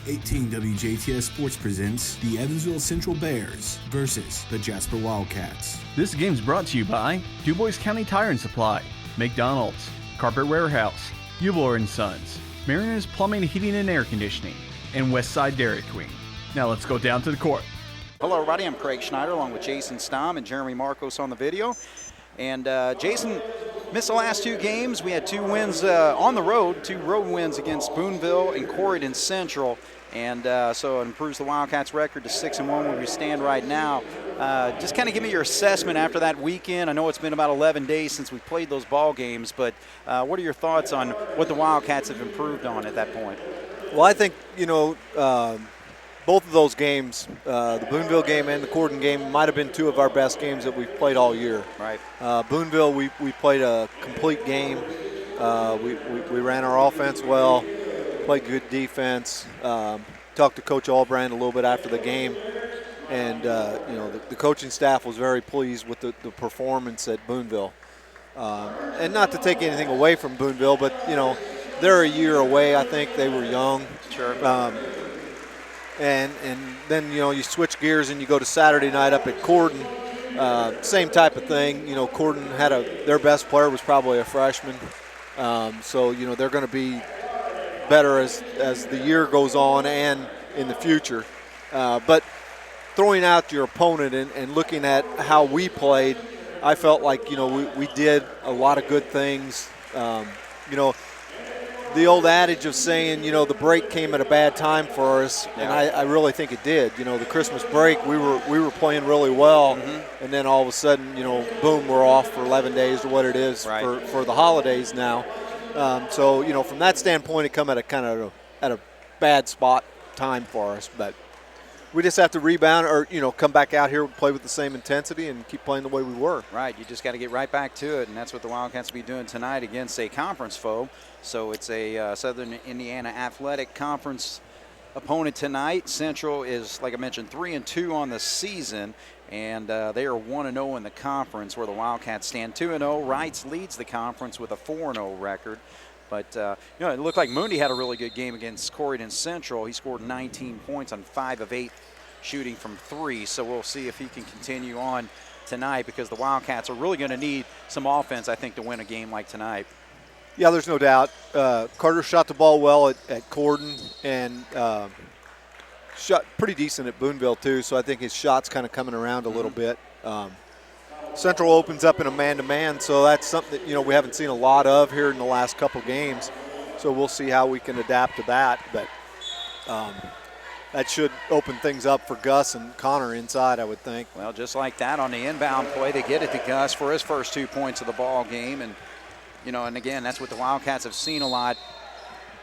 18 WJTS Sports presents the Evansville Central Bears versus the Jasper Wildcats. This game's brought to you by DuBois County Tire and Supply, McDonald's, Carpet Warehouse, Eubler & Sons, Mariners Plumbing, Heating, and Air Conditioning, and Westside Dairy Queen. Now let's go down to the court. Hello everybody, I'm Craig Schneider along with Jason Stamm and Jeremy Markos on the video. And Jason missed the last two games. We had two wins on the road, two road wins against Boonville and Corydon Central. And so it improves the Wildcats record to 6-1 where we stand right now. Just kind of give me your assessment after that weekend. I know it's been about 11 days since we played those ball games, but what are your thoughts on what the Wildcats have improved on at that point? Well, I think, both of those games, the Boonville game and the Corydon game, might have been two of our best games that we've played all year. Right. Boonville, we played a complete game. We ran our offense well, played good defense. Talked to Coach Albrand a little bit after the game, and the coaching staff was very pleased with the performance at Boonville. And not to take anything away from Boonville, but they're a year away. I think they were young. Sure. And then you switch gears and you go to Saturday night up at Corydon. Same type of thing. Corydon had their best player was probably a freshman. So they're going to be better as the year goes on and in the future. But throwing out your opponent and looking at how we played, I felt like we did a lot of good things. The old adage of saying, the break came at a bad time for us, and I really think it did. The Christmas break, we were playing really well, and then all of a sudden, boom, we're off for 11 days or what it is for the holidays now. So, from that standpoint, it come at a bad spot time for us, but we just have to rebound or, come back out here, play with the same intensity, and keep playing the way we were. Right. You just got to get right back to it, and that's what the Wildcats will be doing tonight against a conference foe. So it's a Southern Indiana Athletic Conference opponent tonight. Central is, like I mentioned, 3-2 on the season, and they are 1-0 in the conference where the Wildcats stand 2-0. Wrights leads the conference with a 4-0 record. But, it looked like Moondy had a really good game against Corydon Central. He scored 19 points on 5 of 8 shooting from 3. So we'll see if he can continue on tonight because the Wildcats are really going to need some offense, I think, to win a game like tonight. Yeah, there's no doubt. Carter shot the ball well at Corydon and shot pretty decent at Boonville, too. So I think his shot's kind of coming around a little bit. Central opens up in a man-to-man, so that's something that we haven't seen a lot of here in the last couple games. So we'll see how we can adapt to that. But that should open things up for Gus and Connor inside, I would think. Well, just like that on the inbound play, they get it to Gus for his first 2 points of the ball game, and and again, that's what the Wildcats have seen a lot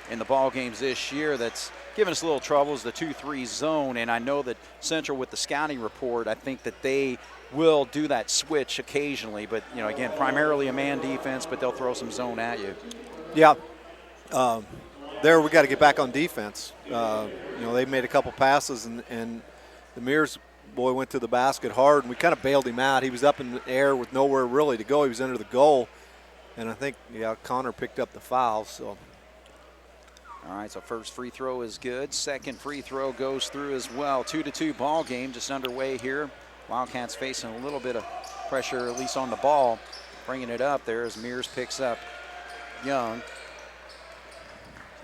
in the ball games this year. That's given us a little trouble is the 2-3 zone, and I know that Central with the scouting report, I think that they will do that switch occasionally, but again, primarily a man defense, but they'll throw some zone at you. Yeah, there we got to get back on defense. They made a couple passes, and the Mears boy went to the basket hard, and we kind of bailed him out. He was up in the air with nowhere really to go. He was under the goal, and I think Connor picked up the foul. So. All right, so first free throw is good. Second free throw goes through as well. 2-2 ball game just underway here. Wildcats facing a little bit of pressure, at least on the ball. Bringing it up there as Mears picks up Young.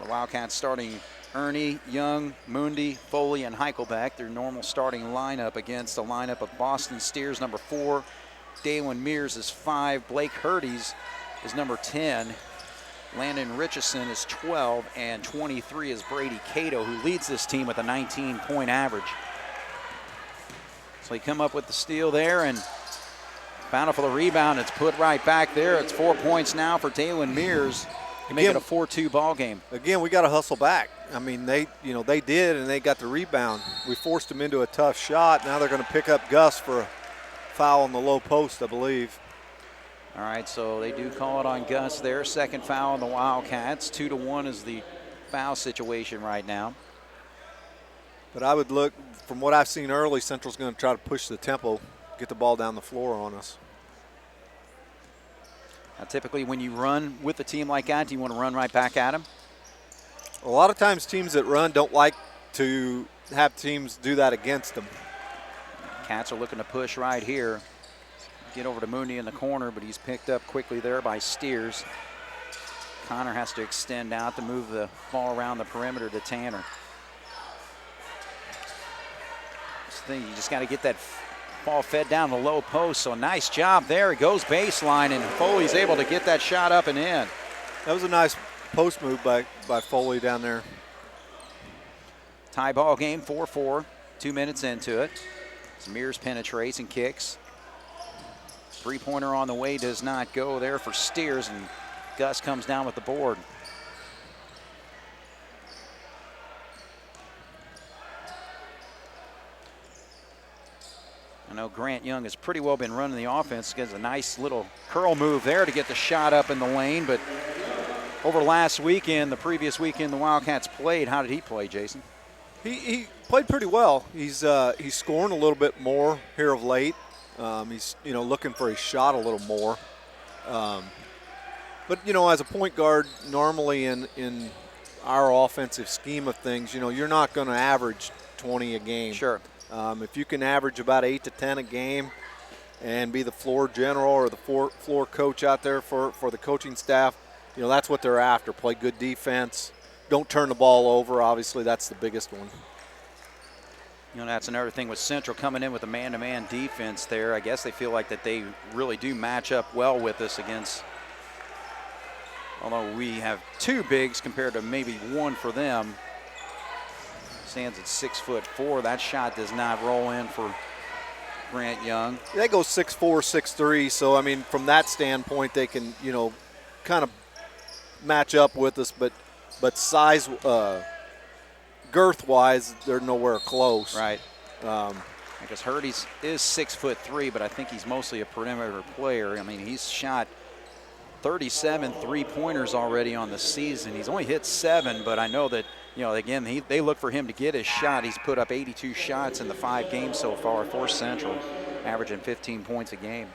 The Wildcats starting Ernie, Young, Moondy, Foley, and Heichelbeck. Their normal starting lineup against a lineup of Boston Steers, number 4. Daylon Mears is 5. Blake Hurties is number 10. Landon Richardson is 12, and 23 is Brady Cato, who leads this team with a 19-point average. So he come up with the steal there and battle for the rebound. It's put right back there. It's 4 points now for Daylon Mears to make it a 4-2 ball game. Again, we got to hustle back. I mean, they did, and they got the rebound. We forced them into a tough shot. Now they're going to pick up Gus for a foul on the low post, I believe. All right, so they do call it on Gus there. Second foul on the Wildcats. 2-1 is the foul situation right now. But I would look, from what I've seen early, Central's going to try to push the tempo, get the ball down the floor on us. Now, typically when you run with a team like that, do you want to run right back at them? A lot of times teams that run don't like to have teams do that against them. Cats are looking to push right here. Get over to Mooney in the corner, but he's picked up quickly there by Steers. Connor has to extend out to move the ball around the perimeter to Tanner. This thing, you just got to get that ball fed down the low post, so nice job there. It goes baseline, and Foley's able to get that shot up and in. That was a nice post move by Foley down there. Tie ball game, 4-4, 2 minutes into it. Mears penetrates and kicks. Three-pointer on the way does not go there for Steers, and Gus comes down with the board. I know Grant Young has pretty well been running the offense. Gets a nice little curl move there to get the shot up in the lane, but over last weekend, the previous weekend the Wildcats played, how did he play, Jason? He played pretty well. He's scoring a little bit more here of late. He's looking for his shot a little more. But as a point guard, normally in our offensive scheme of things, you're not going to average 20 a game. Sure. If you can average about 8 to 10 a game and be the floor general or the floor coach out there for the coaching staff, that's what they're after. Play good defense. Don't turn the ball over. Obviously, that's the biggest one. That's another thing with Central coming in with a man-to-man defense there. I guess they feel like that they really do match up well with us against, although we have two bigs compared to maybe one for them. Stands at 6'4". That shot does not roll in for Grant Young. They go 6'4", 6'3", so I mean from that standpoint they can kind of match up with us, but size, girth-wise, they're nowhere close. Right. I guess Hurdy's is 6'3", but I think he's mostly a perimeter player. I mean, he's shot 37 three-pointers already on the season. He's only hit 7, but I know that, again, they look for him to get his shot. He's put up 82 shots in the 5 games so far for Central, averaging 15 points a game.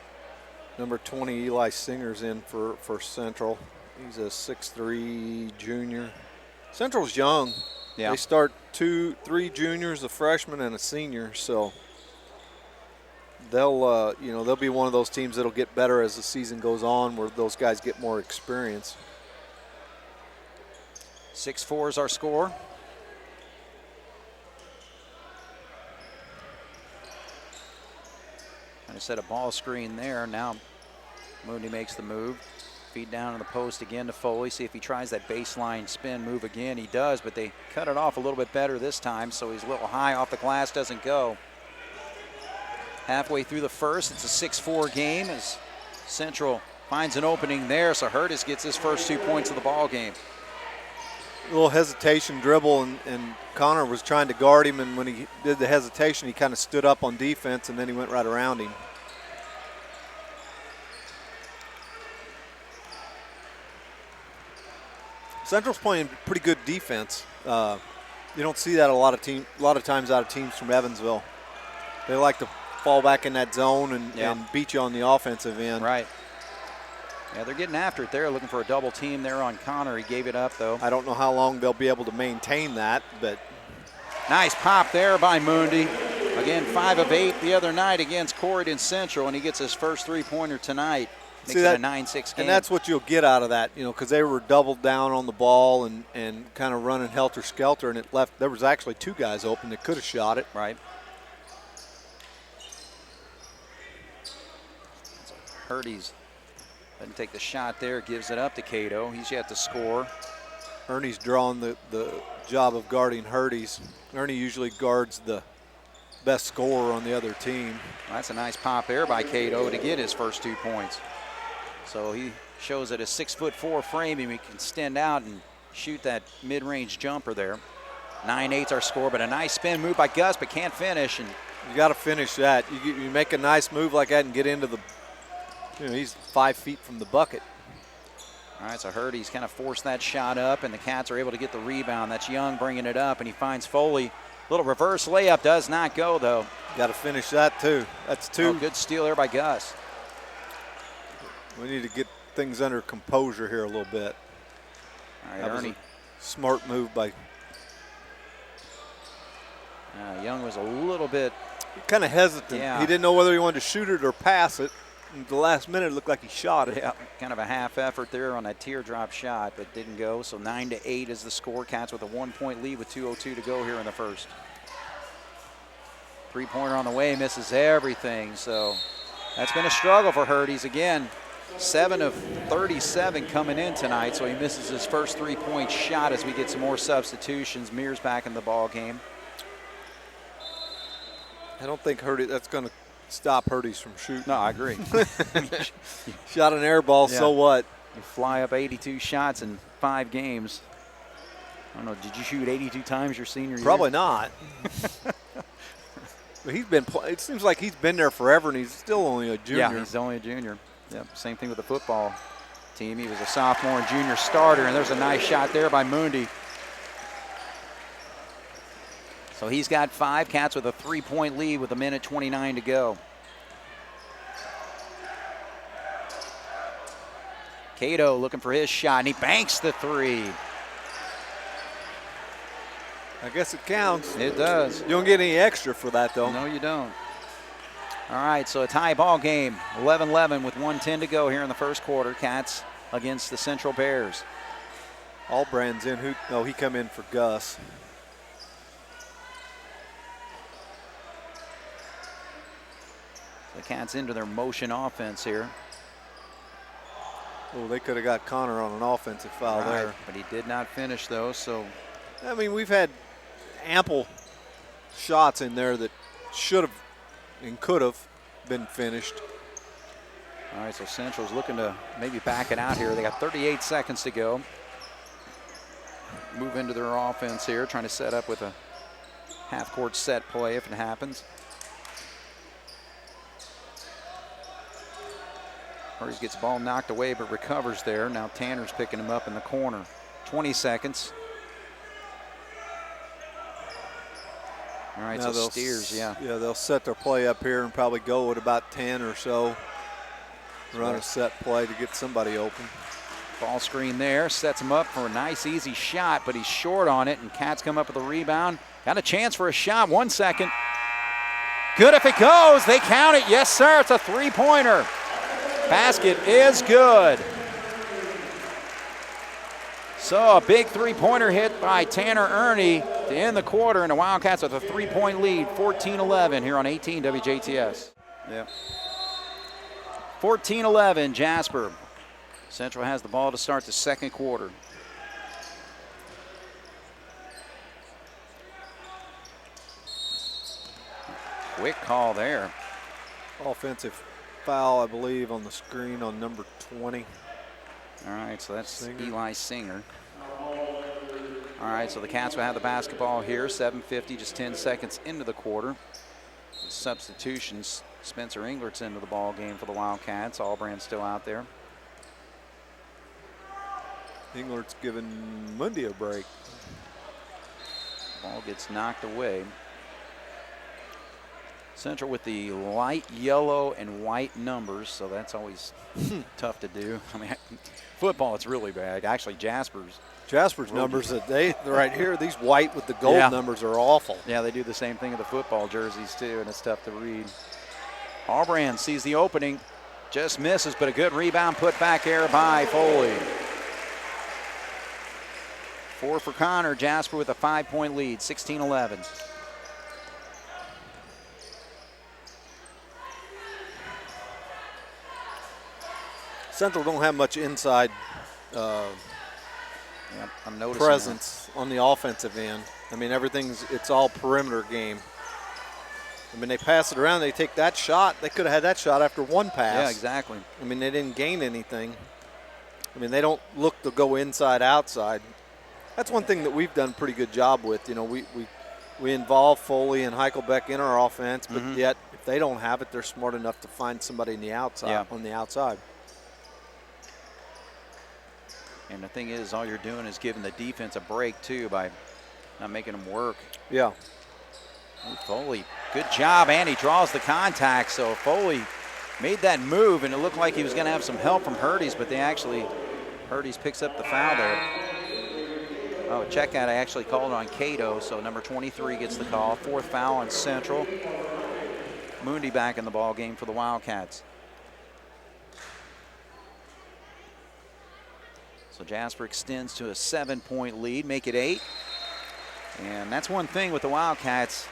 Number 20, Eli Singer's in for Central. He's a 6'3" junior. Central's young. Yeah. They start 3 juniors, a freshman, and a senior. So they'll be one of those teams that'll get better as the season goes on, where those guys get more experience. 6-4 is our score. Trying to set a ball screen there. Now Mooney makes the move. Feed down to the post again to Foley. See if he tries that baseline spin move again. He does, but they cut it off a little bit better this time, so he's a little high off the glass, doesn't go. Halfway through the first, it's a 6-4 game as Central finds an opening there, so Hurtis gets his first 2 points of the ball game. A little hesitation dribble, and Connor was trying to guard him, and when he did the hesitation, he kind of stood up on defense, and then he went right around him. Central's playing pretty good defense. You don't see that a lot of times out of teams from Evansville. They like to fall back in that zone and beat you on the offensive end. Right. Yeah, they're getting after it there, looking for a double team there on Connor. He gave it up, though. I don't know how long they'll be able to maintain that, but. Nice pop there by Mundy. Again, 5 of 8 the other night against Corydon Central, and he gets his first three-pointer tonight. Makes it a 9-6 game. And that's what you'll get out of that, because they were doubled down on the ball and kind of running helter-skelter, and it left. There was actually 2 guys open that could have shot it. Right. So Hurdy's doesn't take the shot there, gives it up to Cato. He's yet to score. Ernie's drawn the job of guarding Hurdy's. Ernie usually guards the best scorer on the other team. Well, that's a nice pop there by Cato to get his first 2 points. So he shows that a 6'4" frame, and he can extend out and shoot that mid-range jumper there. 9-8's our score, but a nice spin move by Gus, but can't finish. And you got to finish that. You make a nice move like that and get into the. He's 5 feet from the bucket. All right, so Hurdy's kind of forced that shot up, and the Cats are able to get the rebound. That's Young bringing it up, and he finds Foley. Little reverse layup, does not go, though. Got to finish that, too. That's 2. Oh, good steal there by Gus. We need to get things under composure here a little bit. All right, that Ernie. was a smart move by Young was a little bit kind of hesitant. Yeah. He didn't know whether he wanted to shoot it or pass it. And the last minute, it looked like he shot it. Yeah, kind of a half effort there on that teardrop shot, but didn't go. So 9-8 is the score. Cats with a 1-point lead with 2:02 to go here in the first. Three-pointer on the way, misses everything. So that's been a struggle for Hurdy's again. 7 of 37 coming in tonight, so he misses his first three-point shot as we get some more substitutions. Mears back in the ball game. I don't think that's going to stop Hurdy's from shooting. No, I agree. Shot an air ball, Yeah. so what? You fly up 82 shots in 5 games. I don't know, did you shoot 82 times your senior year? Probably not. But it seems like he's been there forever, and he's still only a junior. Yeah, he's only a junior. Yep, same thing with the football team. He was a sophomore and junior starter, and there's a nice shot there by Mundi. So he's got 5. Cats with a 3-point lead with 1:29 to go. Cato looking for his shot, and he banks the 3. I guess it counts. It does. You don't get any extra for that, though. No, you don't. All right, so a tie ball game, 11-11 with 1:10 to go here in the first quarter. Cats against the Central Bears. Allbrand's in. He come in for Gus. The Cats into their motion offense here. Oh, they could have got Connor on an offensive foul there. But he did not finish, though, so. I mean, we've had ample shots in there that should have and could have been finished. All right, so Central's looking to maybe back it out here. They got 38 seconds to go. Move into their offense here, trying to set up with a half-court set play if it happens. Hurries gets the ball knocked away but recovers there. Now Tanner's picking him up in the corner. 20 seconds. All right, now so Steers, yeah. Yeah, they'll set their play up here and probably go at about 10 or so. Run a set play to get somebody open. Ball screen there, sets him up for a nice easy shot, but he's short on it, and Cats come up with a rebound. Got a chance for a shot, 1 second. Good if it goes, they count it, yes sir, it's a 3-pointer. Basket is good. So a big 3-pointer hit by Tanner Ernie to end the quarter, and the Wildcats with a 3-point lead, 14-11 here on 18 WJTS. Yep. 14-11, Jasper. Central has the ball to start the second quarter. Quick call there. Offensive foul, I believe, on the screen on number 20. All right, so that's Singer. Eli Singer. All right, so the Cats will have the basketball here. 7:50, just 10 seconds into the quarter. Substitutions. Spencer Inglert's into the ball game for the Wildcats. Allbrand's still out there. Inglert's giving Mundi a break. Ball gets knocked away. Central with the light yellow and white numbers, so that's always tough to do. I mean, football, it's really bad. Actually, Jasper's numbers that they're right here, these white with the gold numbers are awful. Yeah, they do the same thing with the football jerseys too, and it's tough to read. Allbrand sees the opening, just misses, but a good rebound, put back air by Foley. 4 for Connor. Jasper with a 5-point lead, 16-11. Central don't have much inside Yep, I'm noticing presence on the offensive end. I mean, it's all perimeter game. I mean, they pass it around, they take that shot. They could have had that shot after one pass. Yeah, exactly. I mean, they didn't gain anything. I mean, they don't look to go inside, outside. That's one thing that we've done a pretty good job with. You know, we involve Foley and Heichelbeck in our offense, but yet if they don't have it, they're smart enough to find somebody on the outside. And the thing is, all you're doing is giving the defense a break too by not making them work. Yeah. And Foley, good job, and he draws the contact. So Foley made that move, and it looked like he was going to have some help from Hurdy's, but Hurdy's picks up the foul there. Oh, check out. I actually called on Cato, so number 23 gets the call. 4th foul on Central. Moondy back in the ball game for the Wildcats. So Jasper extends to a 7-point lead, make it 8. And that's one thing with the Wildcats,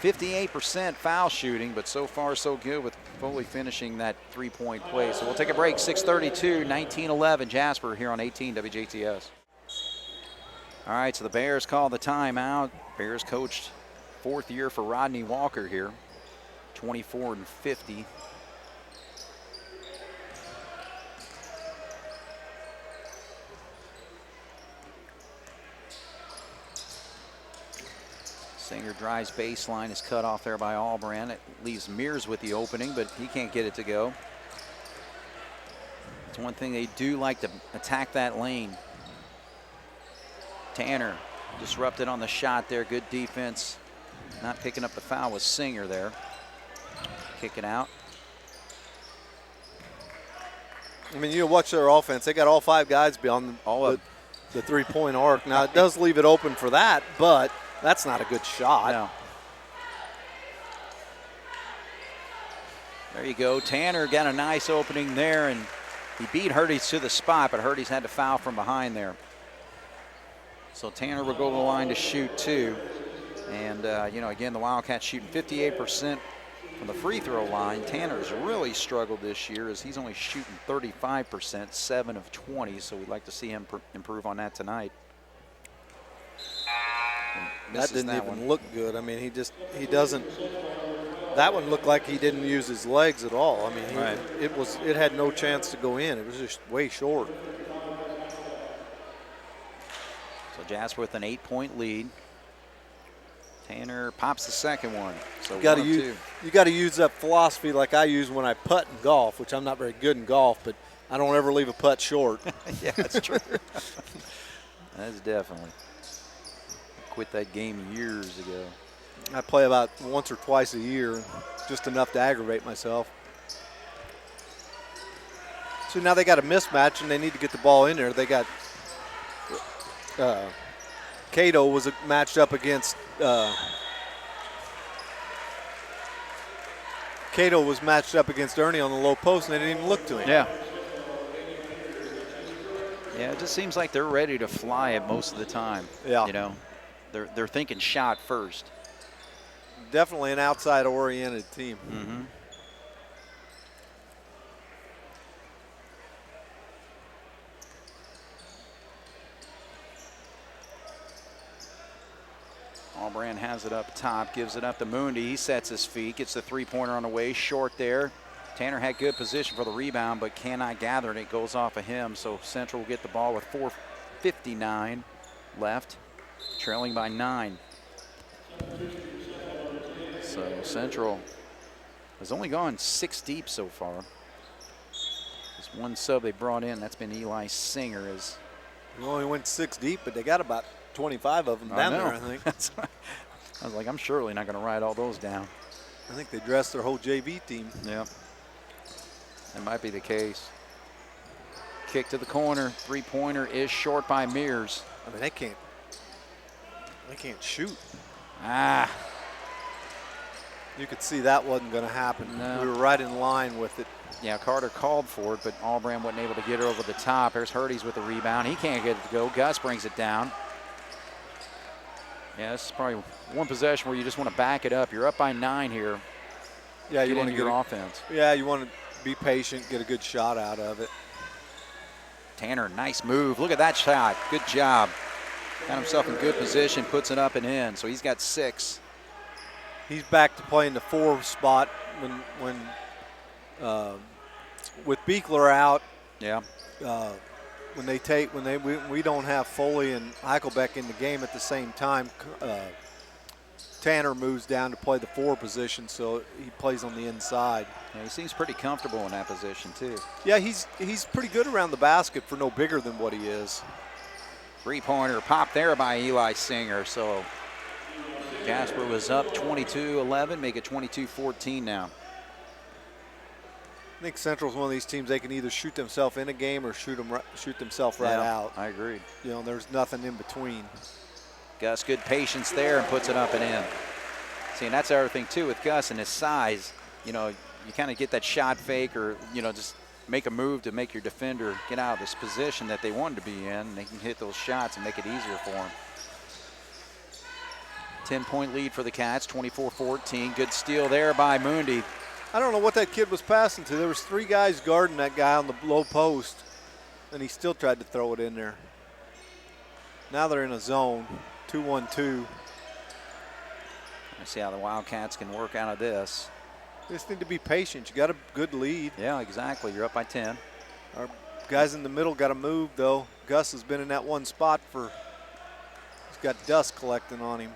58% foul shooting, but so far so good with Foley finishing that 3-point play. So we'll take a break, 6:32, 19-11 Jasper here on 18 WJTS. All right, so the Bears call the timeout. Bears coached 4th year for Rodney Walker here, 24-50. Singer drives baseline, is cut off there by Albrand. It leaves Mears with the opening, but he can't get it to go. It's one thing they do like to attack that lane. Tanner disrupted on the shot there. Good defense. Not picking up the foul with Singer there. Kick it out. I mean, you watch their offense. They got all 5 guys beyond the 3-point arc. Now, it does leave it open for that, but that's not a good shot. No. There you go. Tanner got a nice opening there, and he beat Hurties to the spot, but Hurties had to foul from behind there. So Tanner will go to the line to shoot 2. And, again, the Wildcats shooting 58% from the free throw line. Tanner's really struggled this year as he's only shooting 35%, 7 of 20. So we'd like to see him improve on that tonight. That didn't even look good. I mean, he doesn't. That one looked like he didn't use his legs at all. I mean, it had no chance to go in. It was just way short. So Jasper with an 8-point lead. Tanner pops the second one. So you got to use that philosophy like I use when I putt in golf, which I'm not very good in golf, but I don't ever leave a putt short. Yeah, that's true. That's definitely. Quit that game years ago. I play about once or twice a year, just enough to aggravate myself. So now they got a mismatch and they need to get the ball in there. They got Cato was matched up against Cato was matched up against Ernie on the low post and they didn't even look to him. Yeah. Yeah, it just seems like they're ready to fly it most of the time. Yeah. You know, they're thinking shot first. Definitely an outside-oriented team. Mm-hmm. Albrand has it up top, gives it up to Moondy. He sets his feet, gets the 3-pointer on the way, short there. Tanner had good position for the rebound, but cannot gather it. It goes off of him, so Central will get the ball with 4:59 left, trailing by 9. So Central has only gone 6 deep so far. There's one sub they brought in, that's been Eli Singer. We only went 6 deep, but they got about 25 of them down there, I think. I was like, I'm surely not going to write all those down. I think they dressed their whole JV team. Yeah, that might be the case. Kick to the corner, 3-pointer is short by Mears. I mean, they can't shoot. You could see that wasn't going to happen. No. We were right in line with it. Yeah, Carter called for it, but Albrand wasn't able to get it over the top. There's Hurties with the rebound. He can't get it to go. Gus brings it down. Yeah, this is probably one possession where you just want to back it up. You're up by 9 here. Yeah, you want to get your offense. Yeah, you want to be patient, get a good shot out of it. Tanner, nice move. Look at that shot. Good job. Got himself in good position, puts it up and in. So he's got 6. He's back to playing the 4 spot when with Beekler out. Yeah. We don't have Foley and Eichelbeck in the game at the same time. Tanner moves down to play the 4 position, so he plays on the inside. Yeah, he seems pretty comfortable in that position too. Yeah, he's pretty good around the basket for no bigger than what he is. 3-pointer popped there by Eli Singer. So Jasper was up 22-11, make it 22-14 now. I think Central's one of these teams, they can either shoot themselves in a game or shoot themselves right out. I agree. You know, there's nothing in between. Gus, good patience there and puts it up and in. See, and that's the other thing too with Gus and his size. You know, you kind of get that shot fake or, you know, just make a move to make your defender get out of this position that they wanted to be in. And they can hit those shots and make it easier for them. 10-point lead for the Cats, 24-14. Good steal there by Mundi. I don't know what that kid was passing to. There was 3 guys guarding that guy on the low post, and he still tried to throw it in there. Now they're in a zone, 2-1-2. Let's see how the Wildcats can work out of this. They just need to be patient. You got a good lead. Yeah, exactly. You're up by 10. Our guys in the middle got to move, though. Gus has been in that one spot he's got dust collecting on him.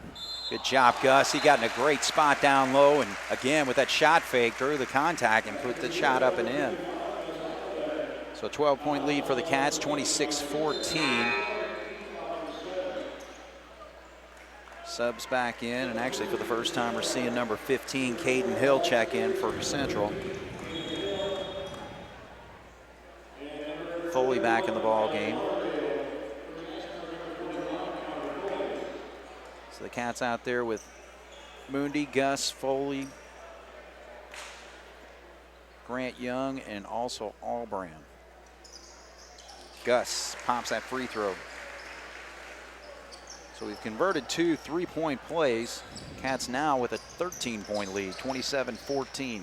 Good job, Gus. He got in a great spot down low, and again with that shot fake, drew the contact and put the shot up and in. So 12-point lead for the Cats, 26-14. Subs back in, and actually for the first time we're seeing number 15, Caden Hill, check in for Central. Foley back in the ball game. So the Cats out there with Mundi, Gus, Foley, Grant Young, and also Albrand. Gus pops that free throw. So we've converted 2 3-point plays. Cats now with a 13-point lead, 27-14.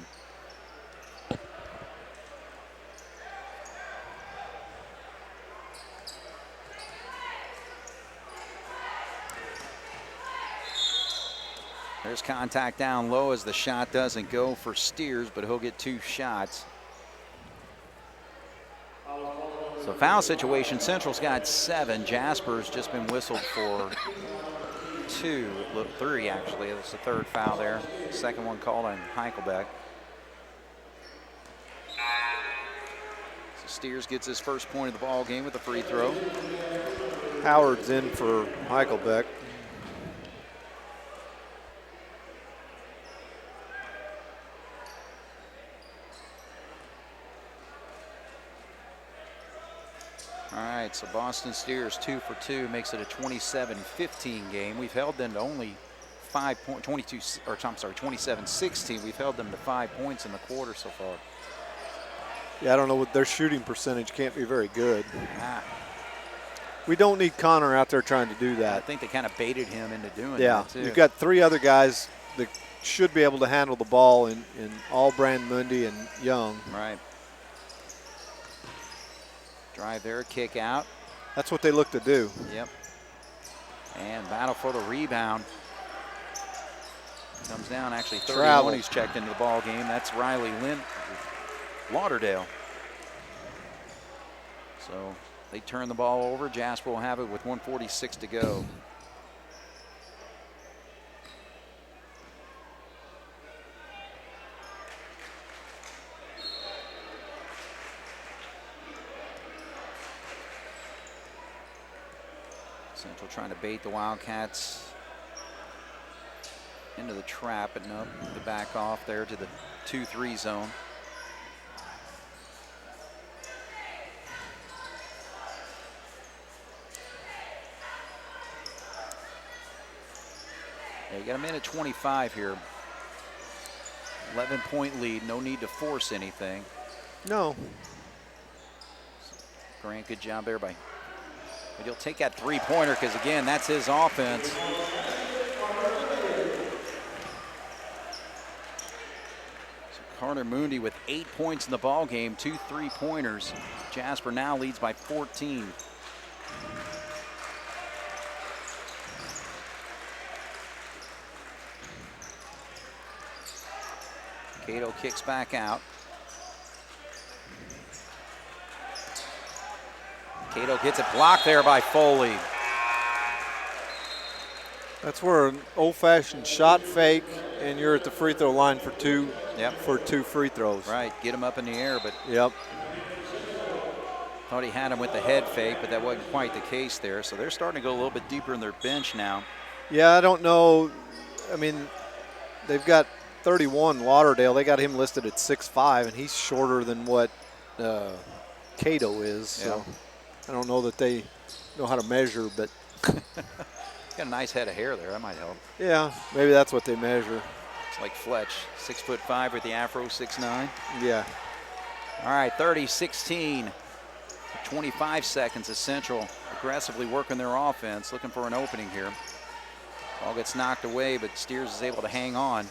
There's contact down low as the shot doesn't go for Steers, but he'll get 2 shots. So foul situation, Central's got 7. Jasper's just been whistled for 3 actually. That's the 3rd foul there. Second one called on Heichelbeck. So Steers gets his first point of the ball game with a free throw. Howard's in for Heichelbeck. All right, so Boston Steers 2 for 2 makes it a 27-15 game. We've held them to only 27-16. We've held them to 5 points in the quarter so far. Yeah, I don't know what their shooting percentage can't be very good. Ah, We don't need Connor out there trying to do I that. think they kind of baited him into doing Yeah, that too. you've got 3 other guys that should be able to handle the ball in Albrand, Mundi, and Young. Right. Drive there, kick out. That's what they look to do. Yep. And battle for the rebound. Comes down actually 31 Travel. who's checked into the ball game. That's Riley Lauderdale. So they turn the ball over. Jasper will have it with 1:46 to go. Central trying to bait the Wildcats into the trap, but no, the back off there to the 2-3 zone. Yeah, you got a minute 25 here. 11-point lead, no need to force anything. No. Grant, good job there by. But he'll take that 3-pointer because, again, that's his offense. So Carter Mundi with 8 points in the ball game, 2 3-pointers. Jasper now leads by 14. Cato kicks back out. Cato gets it blocked there by Foley. That's where an old-fashioned shot fake, and you're at the free throw line for 2 free throws. Right, get him up in the air, but Yep. thought he had him with the head fake, but that wasn't quite the case there. So they're starting to go a little bit deeper in their bench now. Yeah, I don't know. I mean, they've got 31, Lauderdale, they got him listed at 6'5", and he's shorter than what Cato is. So I don't know that they know how to measure, but got a nice head of hair there. That might help. yeah, maybe that's what they measure. It's like Fletch, 6'5" with the afro, 6'9". Yeah. All right, 30-16. 25 seconds as Central aggressively working their offense, looking for an opening here. Ball gets knocked away, but Steers is able to hang on.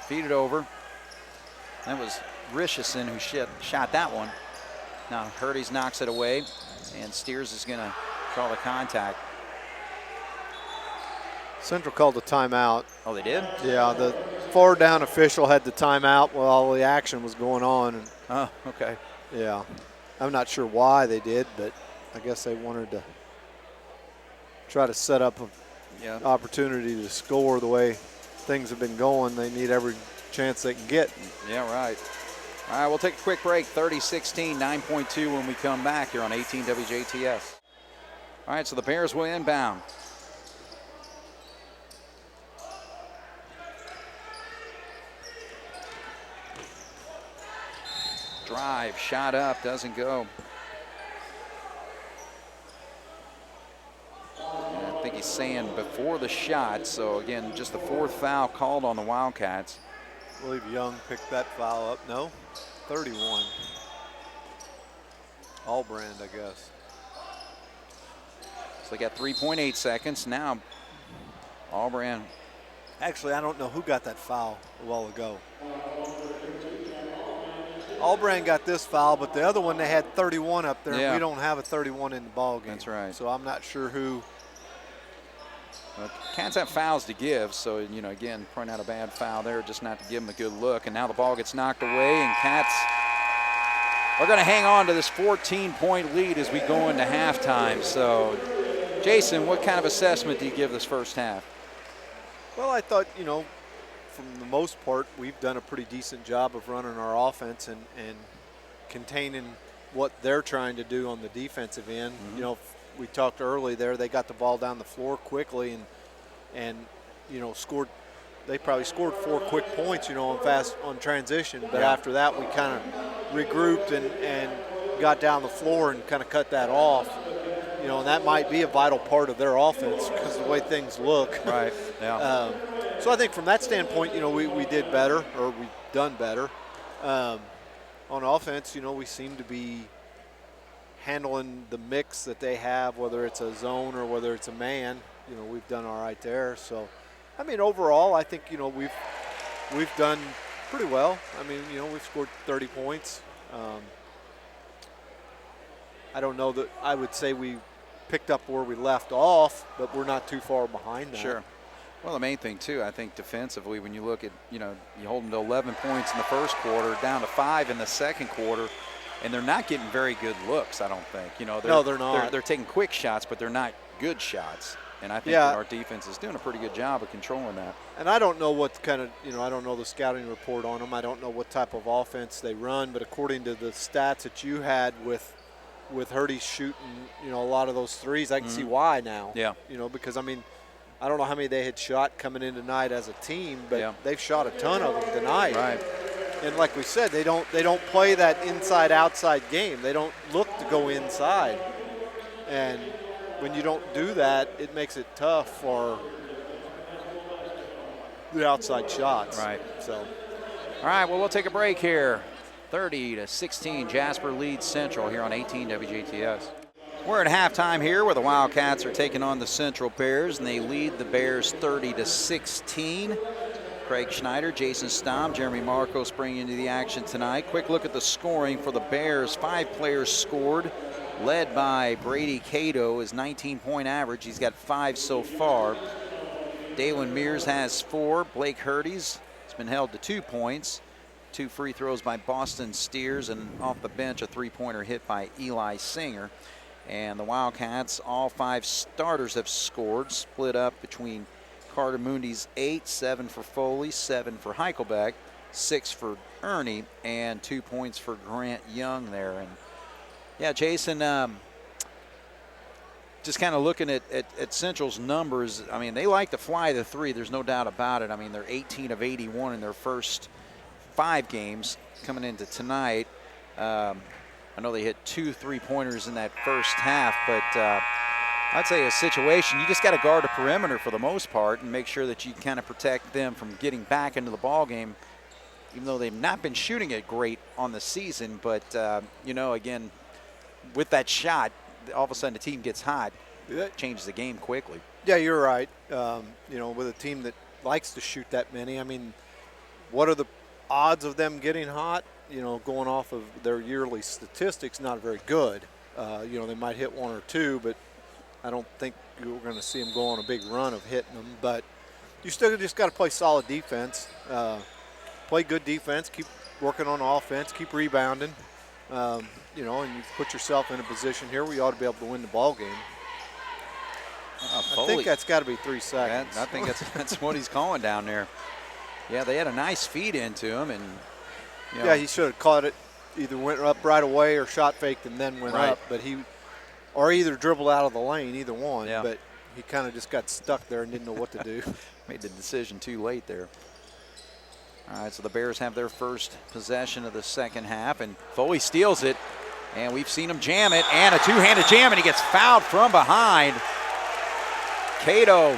Feed it over. That was Richardson who shot that one. Now Hurties knocks it away, and Steers is going to call the contact. Central called the timeout. Oh, they did? Yeah, the forward down official had the timeout while all the action was going on. And oh, okay. yeah, I'm not sure why they did, but I guess they wanted to try to set up an opportunity to score the way things have been going. They need every chance they can get. Yeah, right. All right, we'll take a quick break. 30-16, 9.2 when we come back here on 18 WJTS. All right, so the Bears will inbound. Drive, shot up, doesn't go. And I think he's saying before the shot, so again, just the fourth foul called on the Wildcats. I believe Young picked that foul up. No, 31. Allbrand, I guess. So they got 3.8 seconds. Now, Allbrand. Actually, I don't know who got that foul a while ago. Allbrand got this foul, but the other one, they had 31 up there. Yeah. We don't have a 31 in the ball game. That's right. So I'm not sure who. Well, Cats have fouls to give, so, you know, again, probably not a bad foul there, just not to give them a good look. And now the ball gets knocked away, and Cats are going to hang on to this 14-point lead as we go into halftime. So, Jason, what kind of assessment do you give this first half? Well, I thought, you know, from the most part, we've done a pretty decent job of running our offense and containing what they're trying to do on the defensive end. Mm-hmm. You know, we talked early there, they got the ball down the floor quickly and you know, scored. They probably scored 4 quick points, you know, on transition. But after that, we kind of regrouped and got down the floor and kind of cut that off. You know, and that might be a vital part of their offense because of the way things look. Right, yeah. So I think from that standpoint, you know, we did better, or we've done better. On offense, you know, we seem to be handling the mix that they have, whether it's a zone or whether it's a man. You know, we've done all right there. So, I mean, overall, I think, you know, we've done pretty well. I mean, you know, we've scored 30 points. I don't know that I would say we picked up where we left off, but we're not too far behind that. Sure. Well, the main thing, too, I think defensively, when you look at, you know, you hold them to 11 points in the first quarter, down to 5 in the second quarter, and they're not getting very good looks, I don't think. You know, no, they're not. They're taking quick shots, but they're not good shots. And I think that our defense is doing a pretty good job of controlling that. And I don't know what kind of, you know, I don't know the scouting report on them. I don't know what type of offense they run, but according to the stats that you had with Hurties shooting, you know, a lot of those threes, I can see why now. Yeah. You know, because, I mean, I don't know how many they had shot coming in tonight as a team, but they've shot a ton of them tonight. Right. And like we said, they don't play that inside-outside game. They don't look to go inside. And when you don't do that, it makes it tough for the outside shots. Right. So. All right, well, we'll take a break here. 30-16, Jasper leads Central here on 18 WJTS. We're at halftime here where the Wildcats are taking on the Central Bears, and they lead the Bears 30-16. Craig Schneider, Jason Stamm, Jeremy Markos bringing into the action tonight. Quick look at the scoring for the Bears. 5 players scored, led by Brady Cato, his 19-point average. He's got 5 so far. Dalen Mears has 4. Blake Hurties has been held to 2 points. 2 free throws by Boston Steers, and off the bench a 3-pointer hit by Eli Singer. And the Wildcats, all 5 starters have scored, split up between Carter Mundy's 8, 7 for Foley, 7 for Heichelbeck, 6 for Ernie, and 2 points for Grant Young there. And yeah, Jason, just kind of looking at Central's numbers, I mean, they like to fly the three. There's no doubt about it. I mean, they're 18 of 81 in their first 5 games coming into tonight. I know they hit 2 3-pointers in that first half, but I'd say a situation, you just got to guard the perimeter for the most part and make sure that you kind of protect them from getting back into the ball game, even though they've not been shooting it great on the season. But, you know, again, with that shot, all of a sudden the team gets hot, changes the game quickly. Yeah, you're right. You know, with a team that likes to shoot that many, I mean, what are the odds of them getting hot? You know, going off of their yearly statistics, not very good. You know, they might hit 1 or 2, but I don't think you're going to see them go on a big run of hitting them. But you still just got to play solid defense, play good defense, keep working on offense, keep rebounding. You know, and you put yourself in a position here where you ought to be able to win the ball game. I think that's got to be 3 seconds. I think that's what he's calling down there. Yeah, they had a nice feed into him, and you know, yeah, he should have caught it. Either went up right away or shot faked and then went right up. But or either dribbled out of the lane, either one. Yeah. But he kind of just got stuck there and didn't know what to do. Made the decision too late there. All right, so the Bears have their first possession of the second half, and Foley steals it, and we've seen him jam it, and a two-handed jam, and he gets fouled from behind. Cato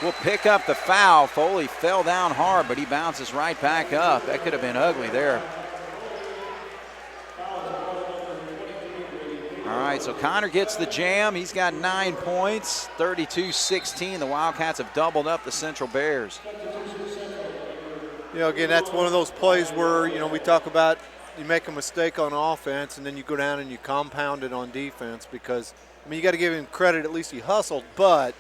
will pick up the foul. Foley fell down hard, but he bounces right back up. That could have been ugly there. All right, so Connor gets the jam. He's got 9 points, 32-16. The Wildcats have doubled up the Central Bears. You know, again, that's one of those plays where, you know, we talk about you make a mistake on offense and then you go down and you compound it on defense because, I mean, you got to give him credit. At least he hustled, but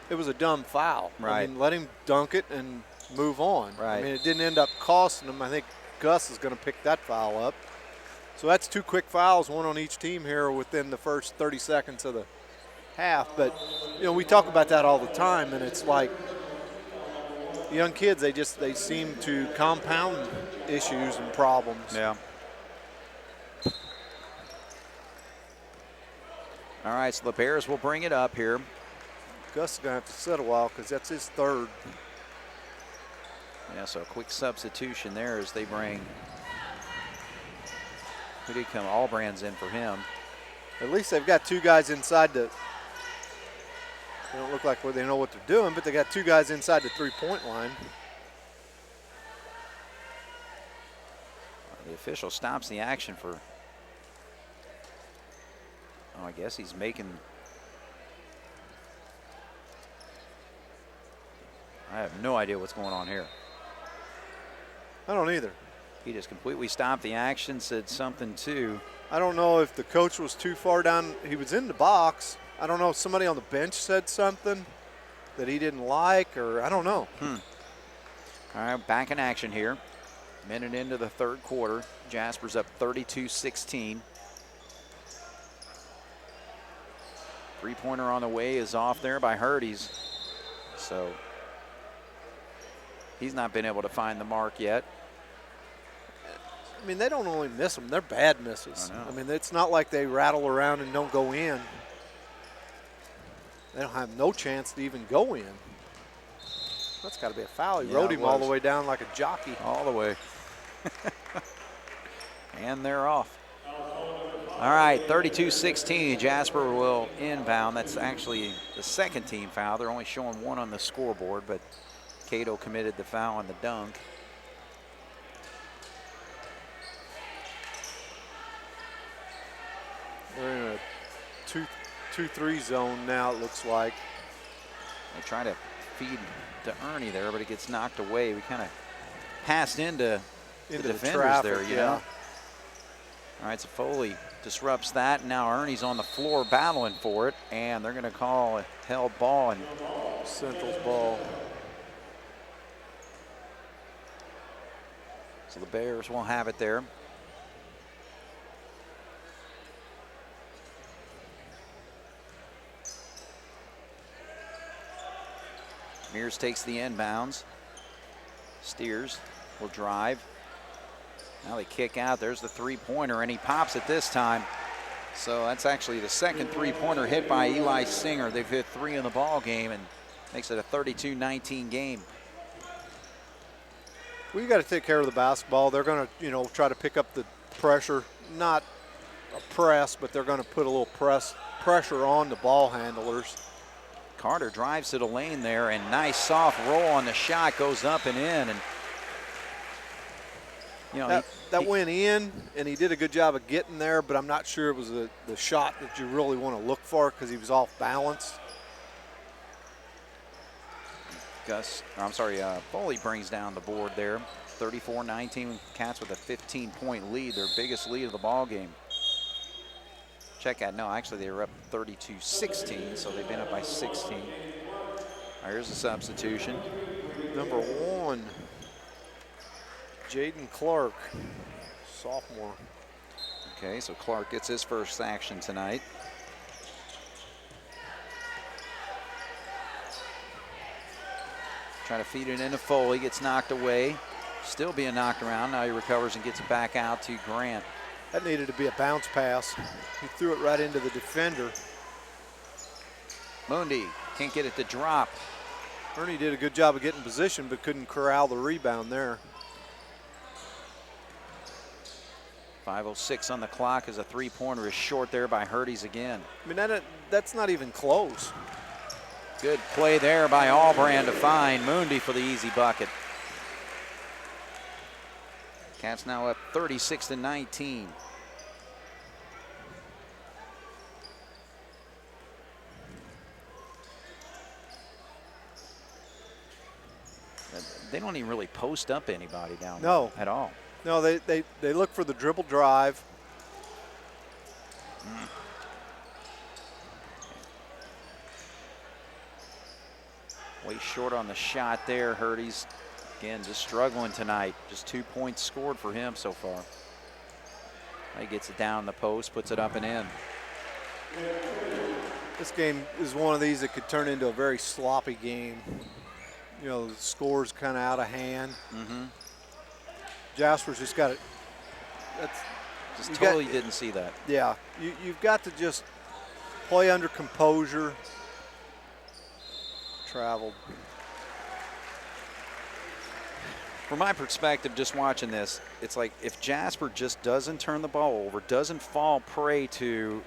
it was a dumb foul. Right. I mean, let him dunk it and move on. Right. I mean, it didn't end up costing him. I think Gus is going to pick that foul up. So that's 2 quick fouls, one on each team here within the first 30 seconds of the half. But, you know, we talk about that all the time, and it's like young kids, they seem to compound issues and problems. Yeah. All right, so the Bears will bring it up here. Gus is going to have to sit a while because that's his third. Yeah, so a quick substitution there as they bring, who did come? Allbrand's in for him. At least they've got 2 guys inside the, they don't look like they know what they're doing, but they got 2 guys inside the 3-point line. The official stops the action for, oh, I guess he's making, I have no idea what's going on here. I don't either. He just completely stopped the action, said something too. I don't know if the coach was too far down. He was in the box. I don't know if somebody on the bench said something that he didn't like, or I don't know. All right, back in action here. Minute into the third quarter. Jasper's up 32-16. 3-pointer on the way is off there by Hurdy's. So he's not been able to find the mark yet. I mean, they don't only miss them, they're bad misses. I mean, it's not like they rattle around and don't go in. They don't have no chance to even go in. That's got to be a foul. He rode him all the way down like a jockey. All the way. And they're off. All right, 32-16. Jasper will inbound. That's actually the second team foul. They're only showing 1 on the scoreboard, but Cato committed the foul on the dunk. We're in a 2-3 zone now, it looks like. They try to feed to Ernie there, but it gets knocked away. We kind of passed into the defenders traffic, there, you know. All right, so Foley disrupts that. Now Ernie's on the floor battling for it, and they're going to call a held ball and Central's ball. So the Bears will have it there. Mears takes the inbounds. Steers will drive. Now they kick out. There's the 3-pointer, and he pops it this time. So that's actually the second three-pointer hit by Eli Singer. They've hit 3 in the ball game and makes it a 32-19 game. Well, you got to take care of the basketball. They're going to, try to pick up the pressure, not a press, but they're going to put a little pressure on the ball handlers. Carter drives to the lane there, and nice soft roll on the shot, goes up and in. And that went in, and he did a good job of getting there, but I'm not sure it was the shot that you really want to look for because he was off balance. Foley brings down the board there. 34-19, Cats with a 15-point lead, their biggest lead of the ball game. Check out, no, actually they were up 32-16, so they've been up by 16. All right, here's a substitution. Number 1, Jaden Clark, sophomore. Okay, so Clark gets his first action tonight. Trying to feed it into Foley, gets knocked away. Still being knocked around. Now he recovers and gets it back out to Grant. That needed to be a bounce pass. He threw it right into the defender. Mundi can't get it to drop. Ernie did a good job of getting position, but couldn't corral the rebound there. 5:06 on the clock as a three-pointer is short there by Hurties again. I mean, that's not even close. Good play there by Allbrand to find Mundi for the easy bucket. Cats now up 36-19. They don't even really post up anybody down there at all. No, they look for the dribble drive. Way short on the shot there. Hurties, again, just struggling tonight. Just 2 points scored for him so far. He gets it down the post, puts it up and in. This game is one of these that could turn into a very sloppy game. The score's kind of out of hand. Jasper's just got it. Didn't see that. Yeah, you've got to just play under composure. Traveled. From my perspective, just watching this, it's like if Jasper just doesn't turn the ball over, doesn't fall prey to,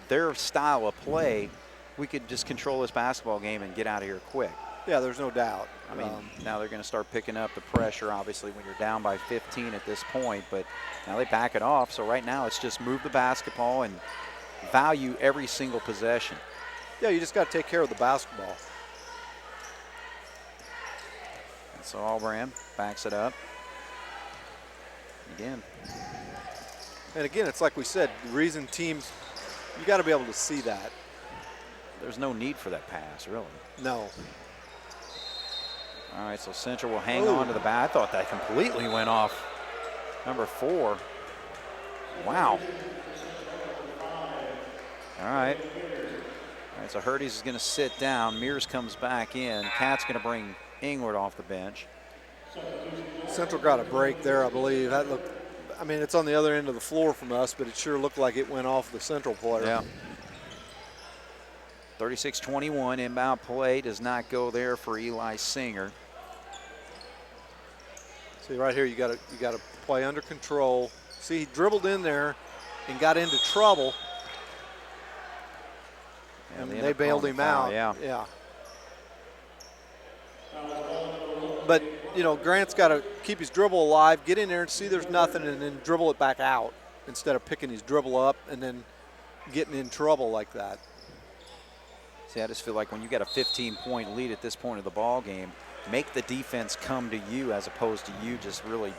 their style of play, we could just control this basketball game and get out of here quick. Yeah, there's no doubt. I mean, now they're going to start picking up the pressure, obviously, when you're down by 15 at this point, but now they back it off. So right now it's just move the basketball and value every single possession. Yeah, you just got to take care of the basketball. And so Allbrand backs it up. Again. And again, it's like we said, the reason teams, you got to be able to see that. There's no need for that pass, really. No. All right, so Central will hang on to the bat. I thought that completely went off number 4. Wow. All right, so Hurties is going to sit down. Mears comes back in. Cat's going to bring Ingward off the bench. Central got a break there, I believe. That looked, I mean, it's on the other end of the floor from us, but it sure looked like it went off the Central player. Yeah. 36-21, inbound play does not go there for Eli Singer. See right here, you got to play under control. See, he dribbled in there and got into trouble, and they bailed him out. Yeah. But Grant's got to keep his dribble alive, get in there and see there's nothing, and then dribble it back out instead of picking his dribble up and then getting in trouble like that. See, I just feel like when you got a 15-point lead at this point of the ball game, make the defense come to you as opposed to you just really.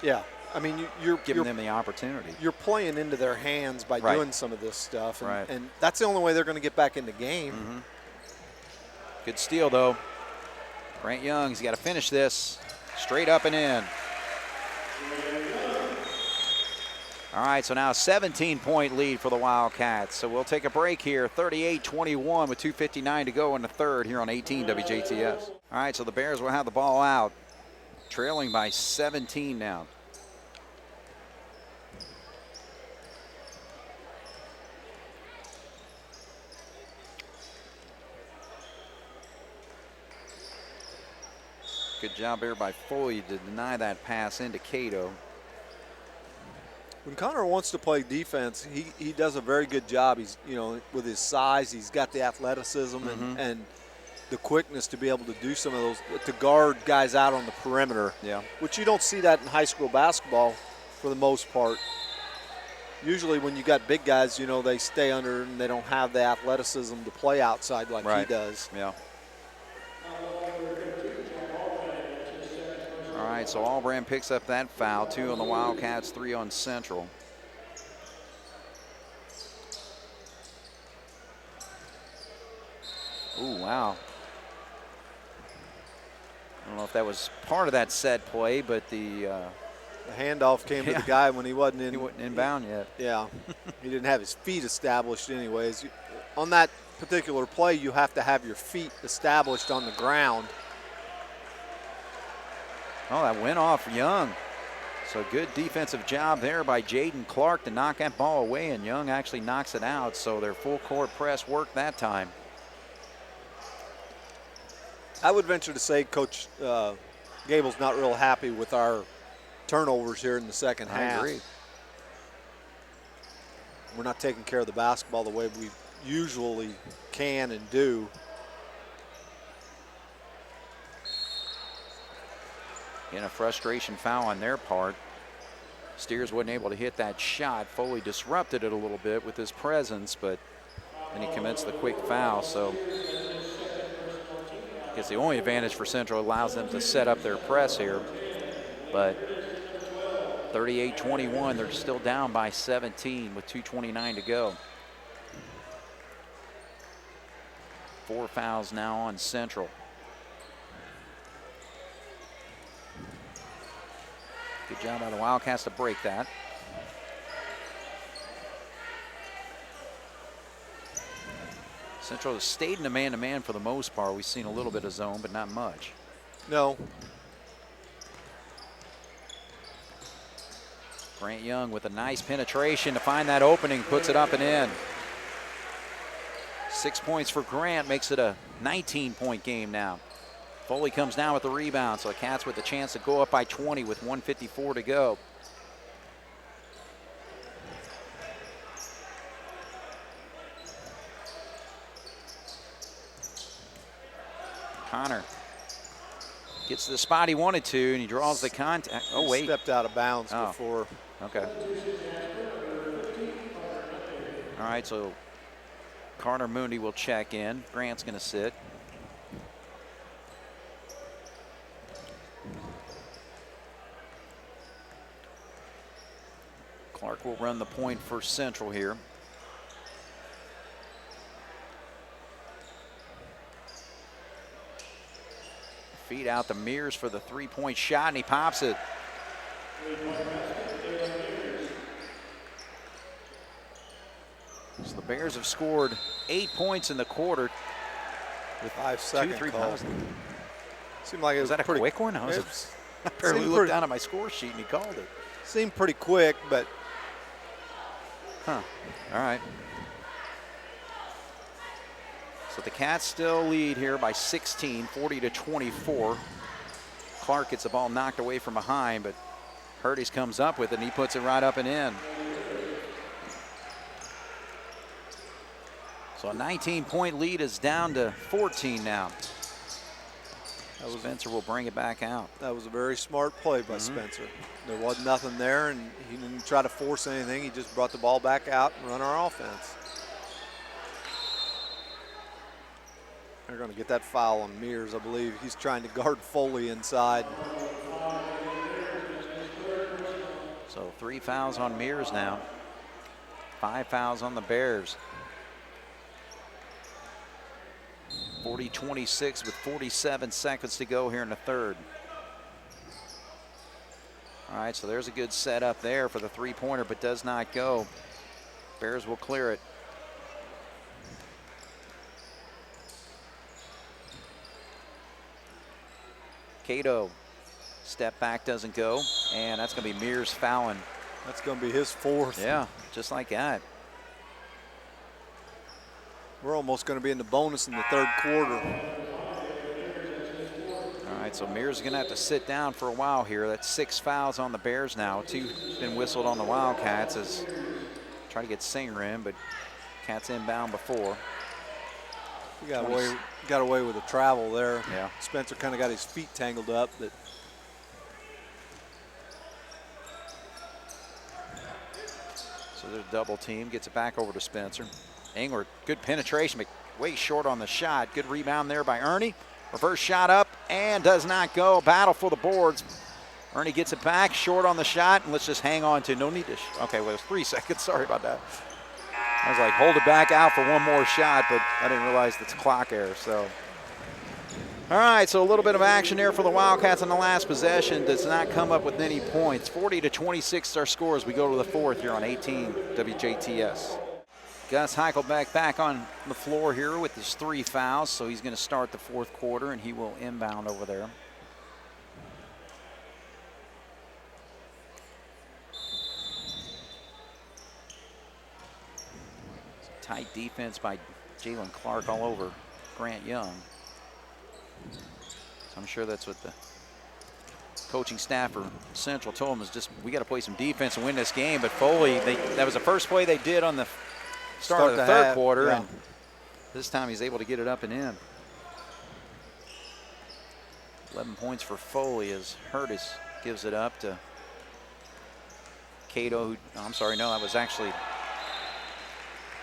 Yeah, I mean you're giving them the opportunity. You're playing into their hands by doing some of this stuff, and, and that's the only way they're going to get back in the game. Good steal though. Grant Young's got to finish this straight up and in. All right, so now a 17-point lead for the Wildcats. So we'll take a break here, 38-21 with 2:59 to go in the third here on 18 WJTS. All right, so the Bears will have the ball out, trailing by 17 now. Good job there by Foley to deny that pass into Cato. When Connor wants to play defense, he does a very good job. He's, you know, with his size, he's got the athleticism and the quickness to be able to do some of those, to guard guys out on the perimeter. Yeah. Which you don't see that in high school basketball for the most part. Usually when you got big guys, you know, they stay under and they don't have the athleticism to play outside like he does. Yeah. All right, so Albrand picks up that foul. 2 on the Wildcats, 3 on Central. Ooh, wow. I don't know if that was part of that set play, but the handoff came to the guy when he wasn't in. He wasn't inbound yet. Yeah, he didn't have his feet established anyways. On that particular play, you have to have your feet established on the ground. Oh, that went off Young. So good defensive job there by Jaden Clark to knock that ball away, and Young actually knocks it out. So their full court press worked that time. I would venture to say Coach Gable's not real happy with our turnovers here in the second half. I agree. We're not taking care of the basketball the way we usually can and do. In a frustration foul on their part. Steers wasn't able to hit that shot. Foley disrupted it a little bit with his presence, but then he commits the quick foul. So I guess the only advantage for Central allows them to set up their press here. But 38-21, they're still down by 17 with 2:29 to go. 4 fouls now on Central. Good job by the Wildcats to break that. Central has stayed in a man-to-man for the most part. We've seen a little bit of zone, but not much. No. Grant Young with a nice penetration to find that opening, puts it up and in. 6 points for Grant, makes it a 19-point game now. Foley comes down with the rebound, so the Cats with a chance to go up by 20 with 1:54 to go. Connor gets to the spot he wanted to, and he draws the contact. Oh, wait. Stepped out of bounds before. Okay. All right, so Carter Mooney will check in. Grant's going to sit. Clark will run the point for Central here. Feed out to Mears for the three-point shot, and he pops it. So the Bears have scored 8 points in the quarter with 5 seconds. 2 3 Seemed like it was that a pretty quick one? I barely looked down at my score sheet and he called it. Seemed pretty quick, but. Huh. All right. So the Cats still lead here by 16, 40-24. Clark gets the ball knocked away from behind, but Hurties comes up with it and he puts it right up and in. So a 19-point lead is down to 14 now. Spencer will bring it back out. That was a very smart play by Spencer. There wasn't nothing there, and he didn't try to force anything. He just brought the ball back out and run our offense. They're going to get that foul on Mears, I believe. He's trying to guard Foley inside. So 3 fouls on Mears now. 5 fouls on the Bears. 40-26 with 47 seconds to go here in the third. All right, so there's a good setup there for the three-pointer, but does not go. Bears will clear it. Cato, step back, doesn't go, and that's going to be Mears fouling. That's going to be his 4th. Yeah, just like that. We're almost going to be in the bonus in the third quarter. All right, right, so Mears is going to have to sit down for a while here. That's 6 fouls on the Bears now. 2 been whistled on the Wildcats as try to get Singer in, but Cats inbound before. He got away with the travel there. Yeah. Spencer kind of got his feet tangled up. But so there's a double team, gets it back over to Spencer. Engler, good penetration, but way short on the shot. Good rebound there by Ernie. Reverse shot up and does not go. Battle for the boards. Ernie gets it back, short on the shot, and let's just hang on to no need to. Okay, well, it was 3 seconds. Sorry about that. I was like, hold it back out for one more shot, but I didn't realize it's clock error. So, all right, so a little bit of action there for the Wildcats on the last possession. Does not come up with any points. 40-26 our score as we go to the fourth here on 18 WJTS. Gus Heichelbeck back on the floor here with his 3 fouls, so he's going to start the fourth quarter, and he will inbound over there. Tight defense by Jalen Clark all over Grant Young. So I'm sure that's what the coaching staff for Central told him is just, we got to play some defense and win this game. But Foley, that was the first play they did on the start of the third quarter. Yeah. And this time he's able to get it up and in. 11 points for Foley as Hurtis gives it up to Cato. I'm sorry, no, that was actually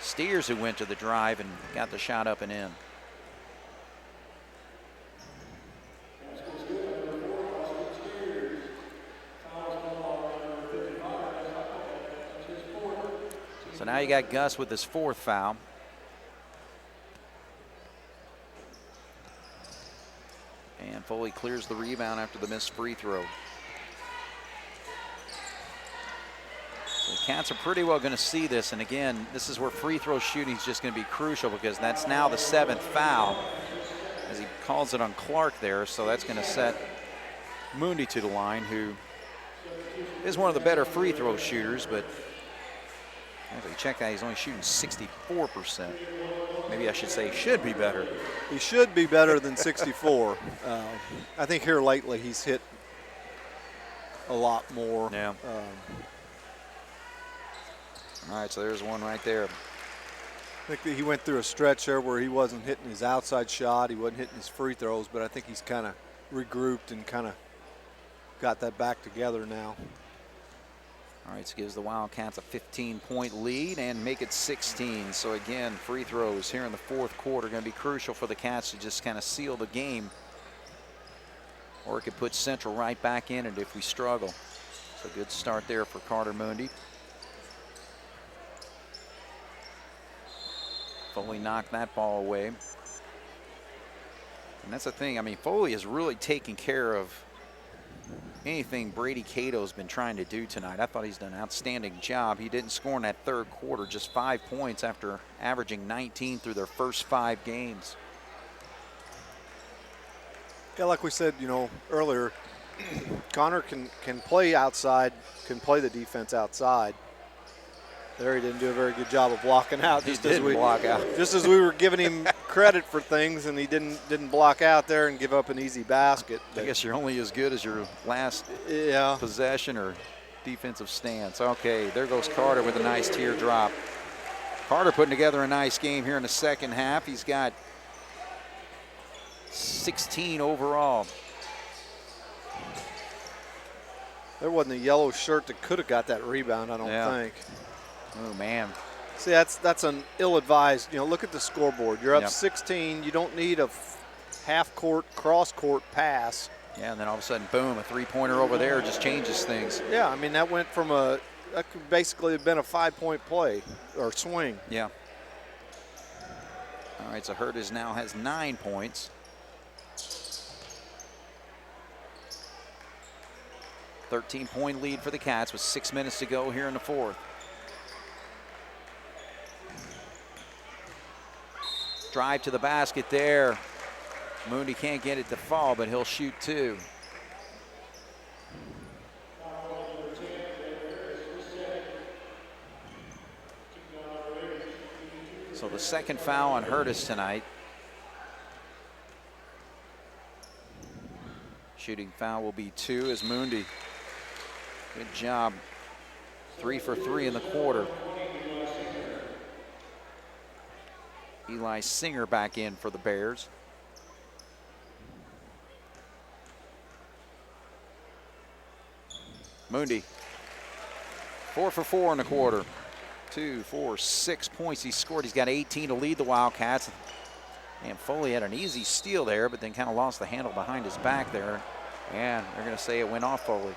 Steers who went to the drive and got the shot up and in. So now you got Gus with his 4th foul. And Foley clears the rebound after the missed free throw. The Cats are pretty well going to see this, and again, this is where free throw shooting is just going to be crucial because that's now the 7th foul as he calls it on Clark there, so that's going to set Mooney to the line, who is one of the better free throw shooters, but if you check that, he's only shooting 64%. Maybe I should say should be better. He should be better than 64. I think here lately he's hit a lot more. Yeah. All right, so there's one right there. I think that he went through a stretch there where he wasn't hitting his outside shot, he wasn't hitting his free throws, but I think he's kind of regrouped and kind of got that back together now. All right, so gives the Wildcats a 15-point lead and make it 16. So again, free throws here in the fourth quarter going to be crucial for the Cats to just kind of seal the game. Or it could put Central right back in it if we struggle. So good start there for Carter Mundy. Foley knocked that ball away. And that's the thing, I mean, Foley is really taking care of anything Brady Cato's been trying to do tonight. I thought he's done an outstanding job. He didn't score in that third quarter, just 5 points after averaging 19 through their first 5 games. Yeah, like we said, you know, earlier, Connor can play outside, can play the defense outside. There he didn't do a very good job of blocking out. Just as we were giving him credit for things, and he didn't block out there and give up an easy basket. I guess you're only as good as your last possession or defensive stance. Okay, there goes Carter with a nice teardrop. Carter putting together a nice game here in the second half. He's got 16 overall. There wasn't a yellow shirt that could have got that rebound, I don't think. Oh, man. See, that's an ill-advised, you know, look at the scoreboard. You're up 16. You don't need a half-court, cross-court pass. Yeah, and then all of a sudden, boom, a three-pointer over there just changes things. Yeah, I mean, that went from that could basically have been a 5-point play or swing. Yeah. All right, so Hurtis now has 9 points. 13-point lead for the Cats with 6 minutes to go here in the fourth. Drive to the basket there. Mooney can't get it to fall, but he'll shoot 2. So the second foul on Hurtis tonight. Shooting foul will be 2 as Mundi. Good job. 3 for 3 in the quarter. Eli Singer back in for the Bears. Mundi, 4 for 4 in the quarter. 2, 4, 6 points he scored. He's got 18 to lead the Wildcats. And Foley had an easy steal there, but then kind of lost the handle behind his back there. And they're going to say it went off Foley.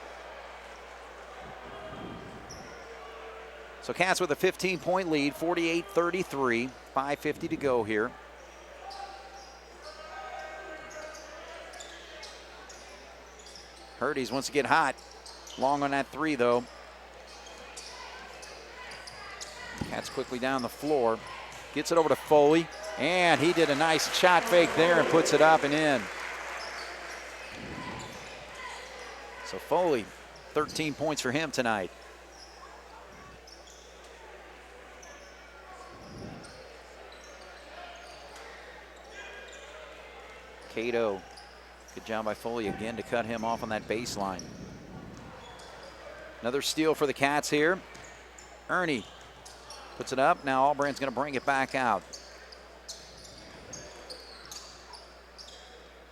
So Cats with a 15-point lead, 48-33, 5:50 to go here. Hurdy's wants to get hot. Long on that 3, though. Cats quickly down the floor. Gets it over to Foley. And he did a nice shot fake there and puts it up and in. So Foley, 13 points for him tonight. Cato, good job by Foley again to cut him off on that baseline. Another steal for the Cats here. Ernie puts it up. Now Albrand's going to bring it back out.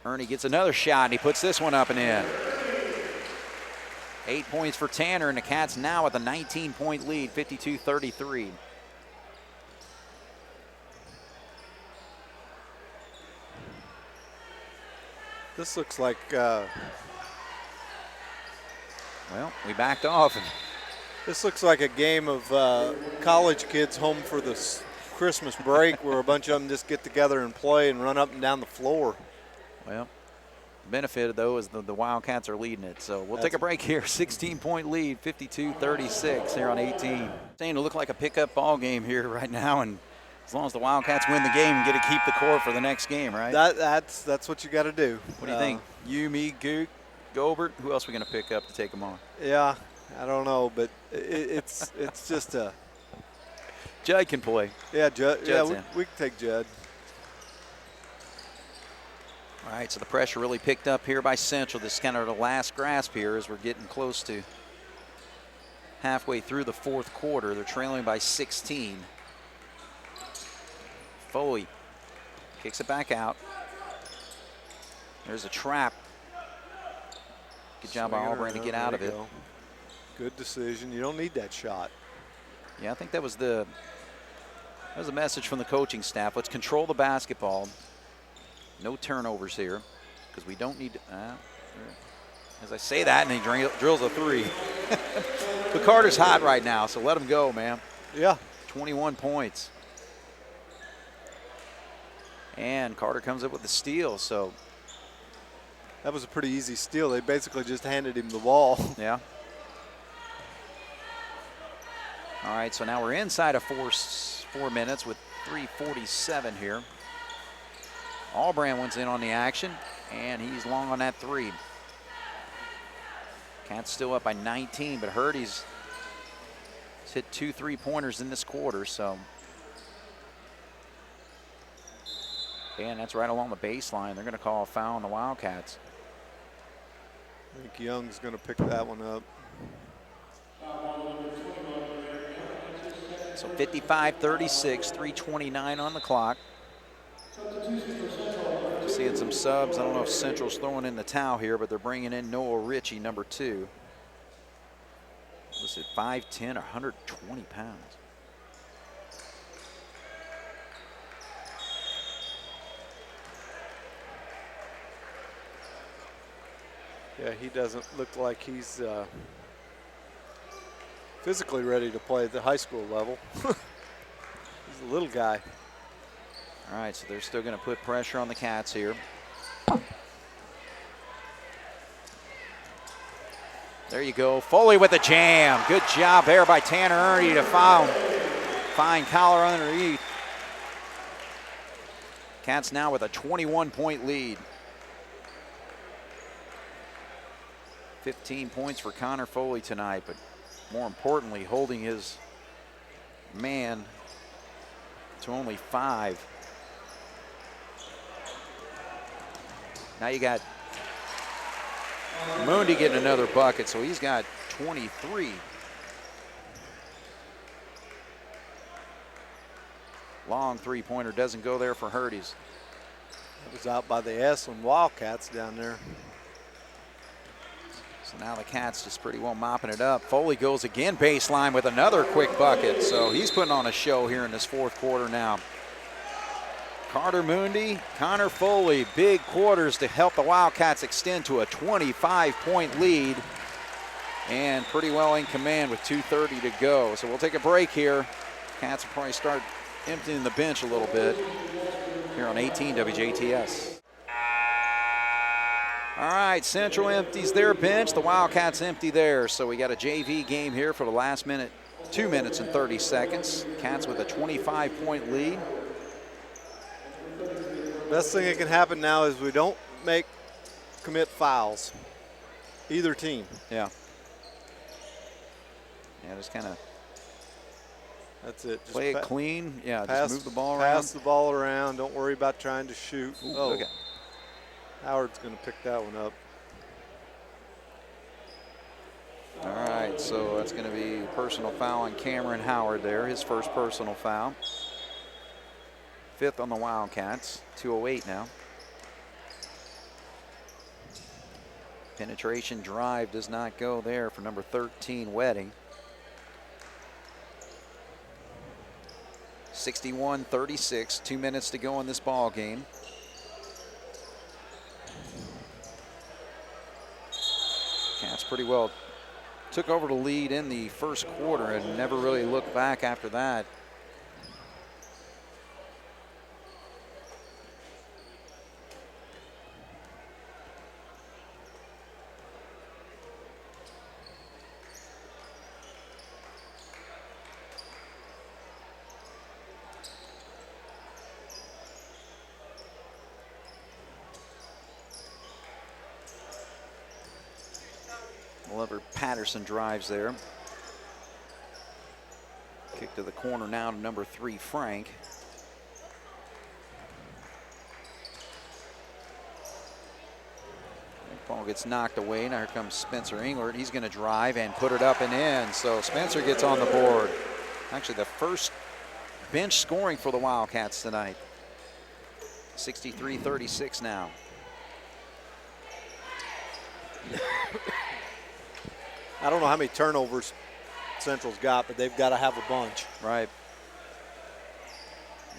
Ernie gets another shot, and he puts this one up and in. 8 points for Tanner, and the Cats now with a 19-point lead, 52-33. This looks like well, we backed off. This looks like a game of college kids home for the Christmas break where a bunch of them just get together and play and run up and down the floor. Well, the benefit, though, is the Wildcats are leading it. So we'll take a break here. 16-point lead, 52-36 here on 18. Saying to look like a pickup ball game here right now, and as long as the Wildcats win the game, get to keep the court for the next game, right? That's what you got to do. What do you think? You, me, Gook, Gobert, who else are we going to pick up to take them on? Yeah, I don't know, but it's just a. Judd can play. Yeah, Judd. Yeah, we can take Judd. All right, so the pressure really picked up here by Central. This is kind of the last grasp here as we're getting close to halfway through the fourth quarter. They're trailing by 16. Foley kicks it back out. There's a trap. Good job by Albrand to get out of it. Good decision. You don't need that shot. Yeah, I think that was a message from the coaching staff. Let's control the basketball. No turnovers here because we don't need to. As I say that, and he drills a 3. But Carter's hot right now, so let him go, man. Yeah. 21 points. And Carter comes up with the steal, so. That was a pretty easy steal. They basically just handed him the ball. Yeah. All right, so now we're inside of 4 minutes with 3:47 here. Albrand went in on the action, and he's long on that 3. Cats still up by 19, but Hurdy's hit 2 3-pointers in this quarter, so. And that's right along the baseline. They're going to call a foul on the Wildcats. I think Young's going to pick that one up. So 55-36, 3:29 on the clock. Seeing some subs. I don't know if Central's throwing in the towel here, but they're bringing in Noah Ritchie, number 2. Listed 5'10", 120 pounds. Yeah, he doesn't look like he's physically ready to play at the high school level. He's a little guy. All right, so they're still going to put pressure on the Cats here. There you go. Foley with the jam. Good job there by Tanner Ernie to find Collar underneath. Cats now with a 21-point lead. 15 points for Connor Foley tonight, but more importantly, holding his man to only 5. Now you got Mundi getting another bucket, so he's got 23. Long three-pointer doesn't go there for Herdes. It was out by the Esalen Wildcats down there. So now the Cats just pretty well mopping it up. Foley goes again baseline with another quick bucket. So he's putting on a show here in this fourth quarter now. Carter Mundi, Connor Foley, big quarters to help the Wildcats extend to a 25-point lead. And pretty well in command with 2:30 to go. So we'll take a break here. Cats will probably start emptying the bench a little bit here on 18 WJTS. All right, Central empties their bench. The Wildcats empty theirs. So we got a JV game here for the last minute, 2 minutes and 30 seconds. Cats with a 25-point lead. Best thing that can happen now is we don't commit fouls. Either team. Yeah. Yeah, just kind of that's it. Just play it clean. Yeah, pass, just move the ball around. Pass the ball around. Don't worry about trying to shoot. Ooh, oh, okay. Howard's going to pick that one up. All right, so that's going to be a personal foul on Cameron Howard there, his first personal foul. Fifth on the Wildcats, 2:08 now. Penetration drive does not go there for number 13, Wedding. 61-36, 2 minutes to go in this ball game. Cats pretty well took over the lead in the first quarter and never really looked back after that. Oliver Patterson drives there. Kick to the corner now to number 3, Frank. Ball gets knocked away. Now here comes Spencer Englert. He's going to drive and put it up and in. So Spencer gets on the board. Actually, the first bench scoring for the Wildcats tonight. 63-36 now. I don't know how many turnovers Central's got, but they've got to have a bunch. Right.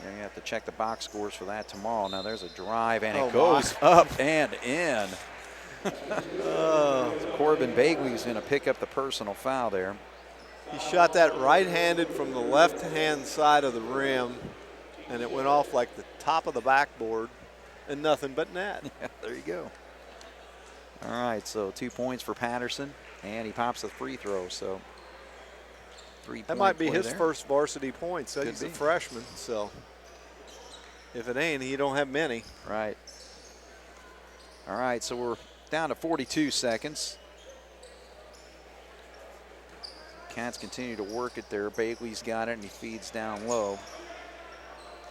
Yeah, you have to check the box scores for that tomorrow. Now there's a drive, and it goes up and in. So Corbin Bagley's going to pick up the personal foul there. He shot that right-handed from the left-hand side of the rim, and it went off like the top of the backboard and nothing but net. Yeah, there you go. All right, so 2 points for Patterson, and he pops the free throw. So 3-point that might be play his there. First varsity points. So he's a freshman, so if it ain't, he don't have many. Right. All right, so we're down to 42 seconds. Cats continue to work it there. Bagley's got it, and he feeds down low.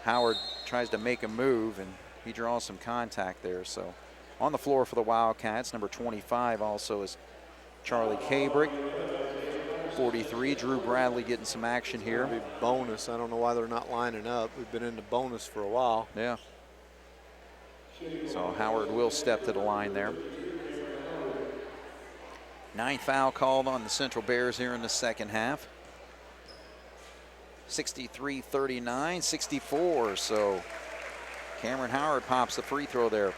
Howard tries to make a move, and he draws some contact there. So on the floor for the Wildcats, number 25 also is Charlie Cabrick. 43, Drew Bradley getting some action here. Maybe bonus. I don't know why they're not lining up. We've been into bonus for a while. Yeah. So Howard will step to the line there. 9th foul called on the Central Bears here in the second half. 63-39, 64. So Cameron Howard pops the free throw there.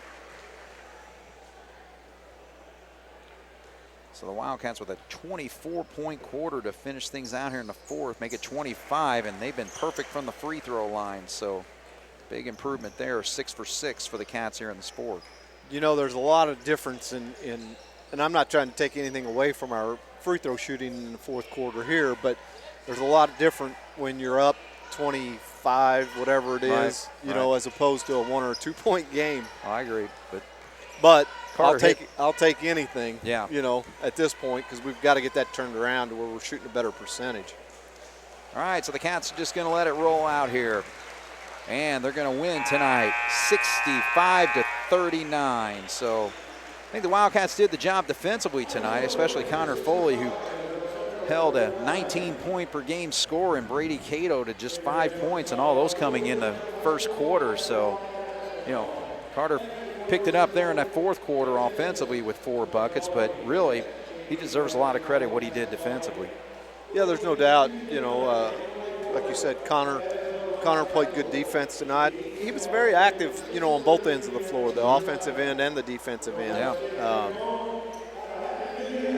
So the Wildcats with a 24-point quarter to finish things out here in the fourth, make it 25, and they've been perfect from the free throw line. So big improvement there, 6 for 6 for the Cats here in this fourth. You know, there's a lot of difference in and I'm not trying to take anything away from our free throw shooting in the fourth quarter here, but there's a lot of different when you're up 25, whatever it is, you know, as opposed to a 1 or 2 point game. Oh, I agree, but I'll take anything, yeah, you know, at this point, because we've got to get that turned around to where we're shooting a better percentage. All right, so the Cats are just going to let it roll out here, and they're going to win tonight, 65-39. So I think the Wildcats did the job defensively tonight, especially Connor Foley, who held a 19-point-per-game score, and Brady Cato to just 5 points, and all those coming in the first quarter. So, you know, Carter picked it up there in that fourth quarter offensively with 4 buckets, but really he deserves a lot of credit what he did defensively. Yeah, there's no doubt. You know, like you said, Connor played good defense tonight. He was very active, you know, on both ends of the floor, the offensive end and the defensive end. Yeah.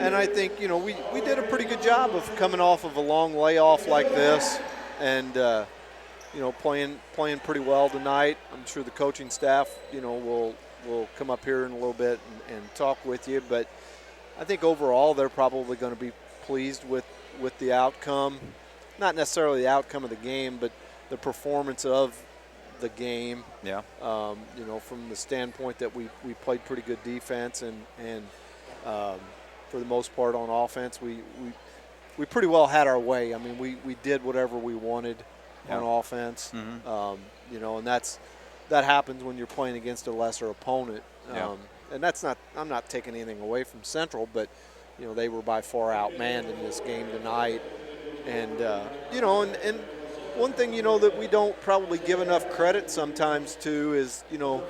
And I think, you know, we did a pretty good job of coming off of a long layoff like this and, you know, playing pretty well tonight. I'm sure the coaching staff, you know, will come up here in a little bit and talk with you. But I think overall they're probably going to be pleased with the outcome. Not necessarily the outcome of the game, but the performance of the game. Yeah. You know, from the standpoint that we played pretty good defense and for the most part on offense, we pretty well had our way. I mean, we did whatever we wanted on offense. Mm-hmm. You know, and that happens when you're playing against a lesser opponent. And that's not, I'm not taking anything away from Central, but you know, they were by far outmanned in this game tonight. And you know, and one thing, you know, that we don't probably give enough credit sometimes to is, you know,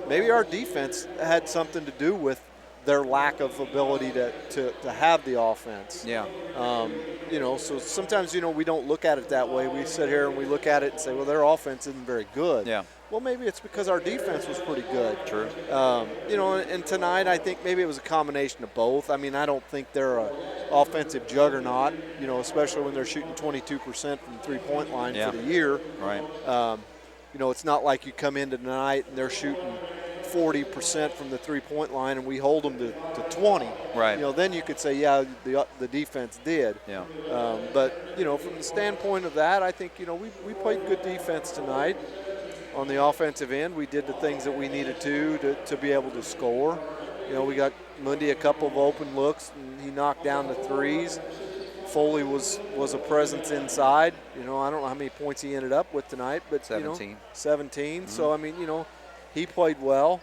maybe our defense had something to do with their lack of ability to have the offense. Yeah. You know, so sometimes, you know, we don't look at it that way. We sit here and we look at it and say, well, their offense isn't very good. Yeah. Well, maybe it's because our defense was pretty good. True. You know, and tonight I think maybe it was a combination of both. I mean, I don't think they're an offensive juggernaut, you know, especially when they're shooting 22% from the three-point line for the year. Right. You know, it's not like you come in tonight and they're shooting 40% from the three-point line and we hold them to 20. Right. You know, then you could say, yeah, the defense did. Yeah. But, you know, from the standpoint of that, I think, you know, we played good defense tonight. On the offensive end, we did the things that we needed to be able to score. You know, we got Mundy a couple of open looks, and he knocked down the threes. Foley was a presence inside. You know, I don't know how many points he ended up with tonight, but 17. You know, 17. Mm-hmm. So I mean, you know, he played well.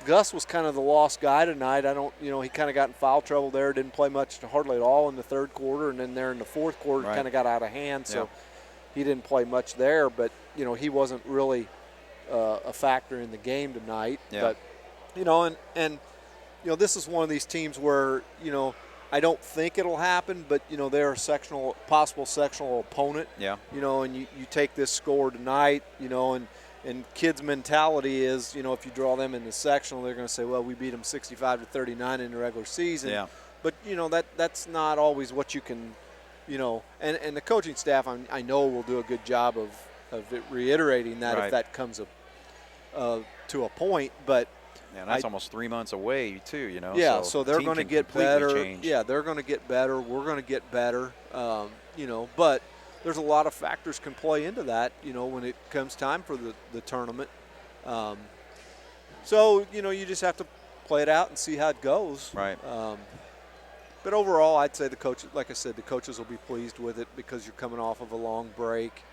Gus was kind of the lost guy tonight. You know, he kind of got in foul trouble there. Didn't play much, hardly at all in the third quarter, and then there in the fourth quarter, kind of got out of hand. So he didn't play much there. But you know, he wasn't really a factor in the game tonight. Yeah. But you know, and you know, this is one of these teams where, you know, I don't think it'll happen, but you know, they're a possible sectional opponent. Yeah. You know, and you take this score tonight, you know, and kids' mentality is, you know, if you draw them in the sectional, they're going to say, well, we beat them 65-39 in the regular season. Yeah. But you know, that's not always what you can, you know, and the coaching staff I know will do a good job of reiterating that if that comes to a point, but yeah, that's almost 3 months away too, you know. Yeah, so they're going to get better. Change. Yeah, they're going to get better. We're going to get better. You know, but there's a lot of factors can play into that, you know, when it comes time for the tournament. So, you know, you just have to play it out and see how it goes. Right. But overall, I'd say the coaches, like I said, the coaches will be pleased with it because you're coming off of a long break,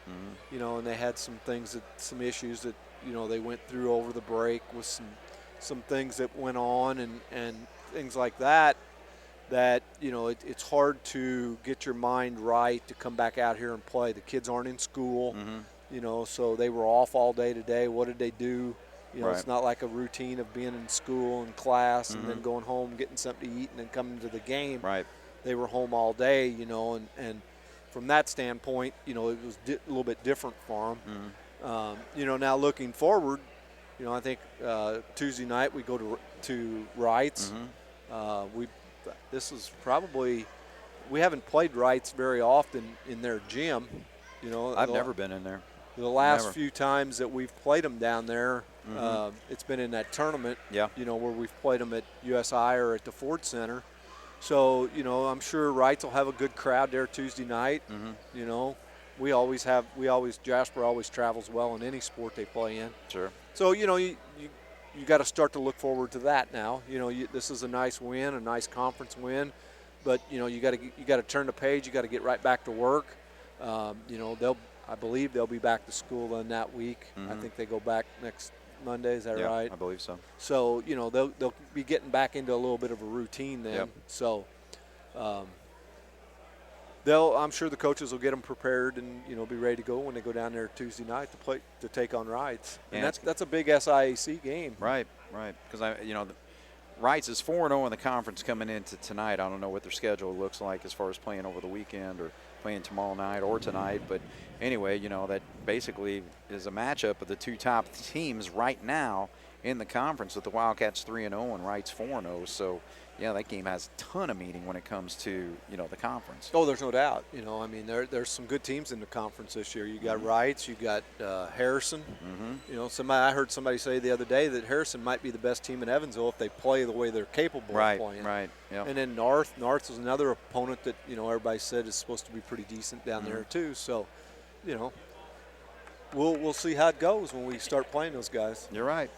you know, and they had some issues that, you know, they went through over the break with some things that went on and things like that, you know, it's hard to get your mind right to come back out here and play. The kids aren't in school, you know, so they were off all day today. What did they do? You know, it's not like a routine of being in school and class and then going home, getting something to eat, and then coming to the game. Right. They were home all day, you know, and from that standpoint, you know, it was a little bit different for them. You know, now looking forward, you know, I think Tuesday night we go to Wrights. This is probably, we haven't played Wrights very often in their gym. You know, I've never been in there. The last few times that we've played them down there, it's been in that tournament. Yeah. You know, where we've played them at USI or at the Ford Center. So, you know, I'm sure Wrights will have a good crowd there Tuesday night. You know, Jasper always travels well in any sport they play in. Sure. So, you know, you got to start to look forward to that now. You know, this is a nice win, a nice conference win, but you know, you got to turn the page. You got to get right back to work. You know, I believe they'll be back to school then that week. I think they go back Monday. Is that yeah, right? I believe so. So, you know, they'll be getting back into a little bit of a routine then. Yep. So, I'm sure the coaches will get them prepared and, you know, be ready to go when they go down there Tuesday night to take on Rides. And Yeah, that's a big SIAC game. Right. Because Rights is 4-0 in the conference coming into tonight. I don't know what their schedule looks like as far as playing over the weekend or playing tomorrow night or tonight. But anyway, that basically is a matchup of the two top teams right now in the conference, with the Wildcats 3-0 and Rights 4-0. So, yeah, that game has a ton of meaning when it comes to, the conference. Oh, there's no doubt. I mean, there's some good teams in the conference this year. You got Rights, you got Harrison. I heard somebody say the other day that Harrison might be the best team in Evansville if they play the way they're capable of playing. Right. Yep. And then North was another opponent that everybody said is supposed to be pretty decent down there too. So, we'll see how it goes when we start playing those guys. You're right.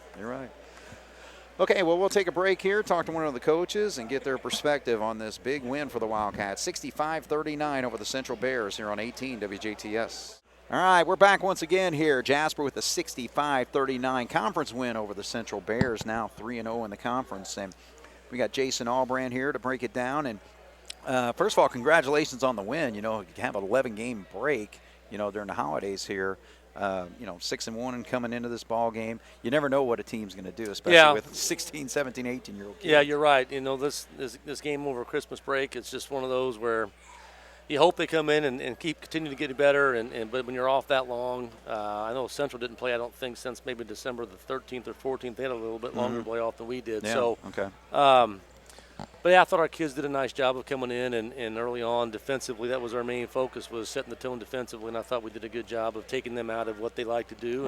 Okay, well, we'll take a break here, talk to one of the coaches, and get their perspective on this big win for the Wildcats. 65-39 over the Central Bears here on 18 WJTS. All right, we're back once again here. Jasper with a 65-39 conference win over the Central Bears, now 3-0 in the conference. And we got Jason Albrand here to break it down. And first of all, congratulations on the win. You have an 11-game break, during the holidays here. 6-1 and coming into this ball game. You never know what a team's going to do, especially with 16, 17, 18-year-old kids. Yeah, you're right. This game over Christmas break, it's just one of those where you hope they come in and continue to get better. But when you're off that long, I know Central didn't play, I don't think, since maybe December the 13th or 14th. They had a little bit longer play off than we did. Yeah, so, okay. But yeah, I thought our kids did a nice job of coming in and early on defensively. That was our main focus, was setting the tone defensively, and I thought we did a good job of taking them out of what they like to do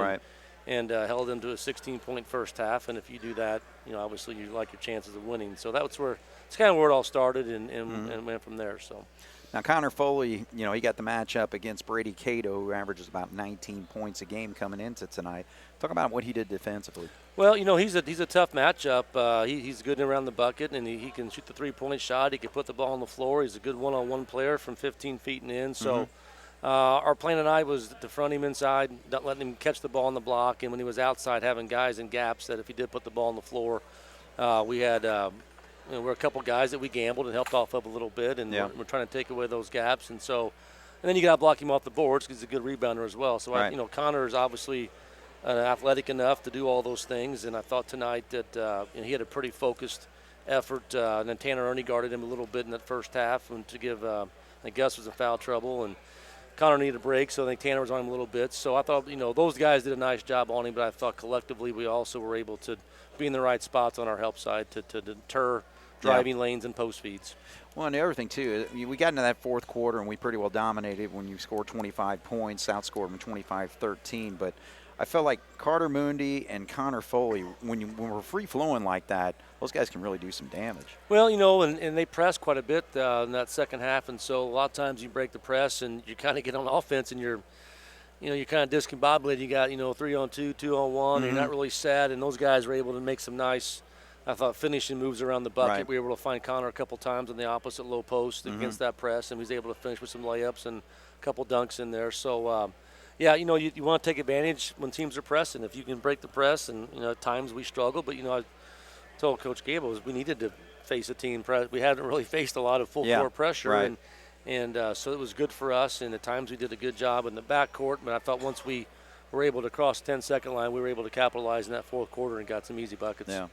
and held them to a 16-point first half. And if you do that, obviously you like your chances of winning. So it's kind of where it all started and went from there. So. Now, Connor Foley, he got the matchup against Brady Cato, who averages about 19 points a game coming into tonight. Talk about what he did defensively. Well, he's a tough matchup. He's good around the bucket, and he can shoot the three-point shot. He can put the ball on the floor. He's a good one-on-one player from 15 feet and in. So our plan tonight was to front him inside, not letting him catch the ball on the block, and when he was outside, having guys in gaps that if he did put the ball on the floor, we had we're a couple guys that we gambled and helped off of a little bit, and we're trying to take away those gaps. And then you got to block him off the boards because he's a good rebounder as well. So, Connor is obviously athletic enough to do all those things, and I thought tonight that he had a pretty focused effort. And then Tanner Ernie guarded him a little bit in that first half, and to give I think Gus was in foul trouble, and Connor needed a break, so I think Tanner was on him a little bit. So I thought, those guys did a nice job on him, but I thought collectively we also were able to be in the right spots on our help side to deter driving lanes and post feeds. Well, and the other thing, too, we got into that fourth quarter, and we pretty well dominated when you scored 25 points, outscored them 25-13. But I felt like Carter Moondy and Connor Foley, when we're free-flowing like that, those guys can really do some damage. Well, and they pressed quite a bit in that second half, and so a lot of times you break the press and you kind of get on offense and you're kind of discombobulated. You got, 3-on-2, 2-on-1, and you're not really set, and those guys were able to make some nice, I thought, finishing moves around the bucket. Right. We were able to find Connor a couple times on the opposite low post against that press, and he was able to finish with some layups and a couple dunks in there. So, you want to take advantage when teams are pressing. If you can break the press, and, at times we struggle, but, I told Coach Gable we needed to face a team press. We hadn't really faced a lot of full court pressure, and so it was good for us, and at times we did a good job in the backcourt, but I thought once we were able to cross the 10-second line, we were able to capitalize in that fourth quarter and got some easy buckets. Yeah.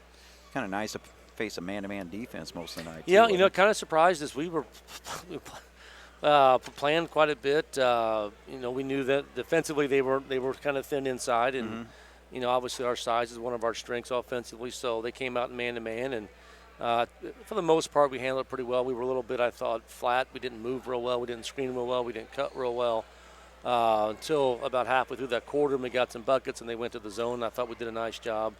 Kind of nice to face a man-to-man defense most of the night. Yeah, kind of surprised us. We were playing quite a bit. We knew that defensively they were kind of thin inside, and obviously our size is one of our strengths offensively. So they came out man-to-man, and for the most part we handled it pretty well. We were a little bit, I thought, flat. We didn't move real well. We didn't screen real well. We didn't cut real well until about halfway through that quarter, and we got some buckets, and they went to the zone. I thought we did a nice job.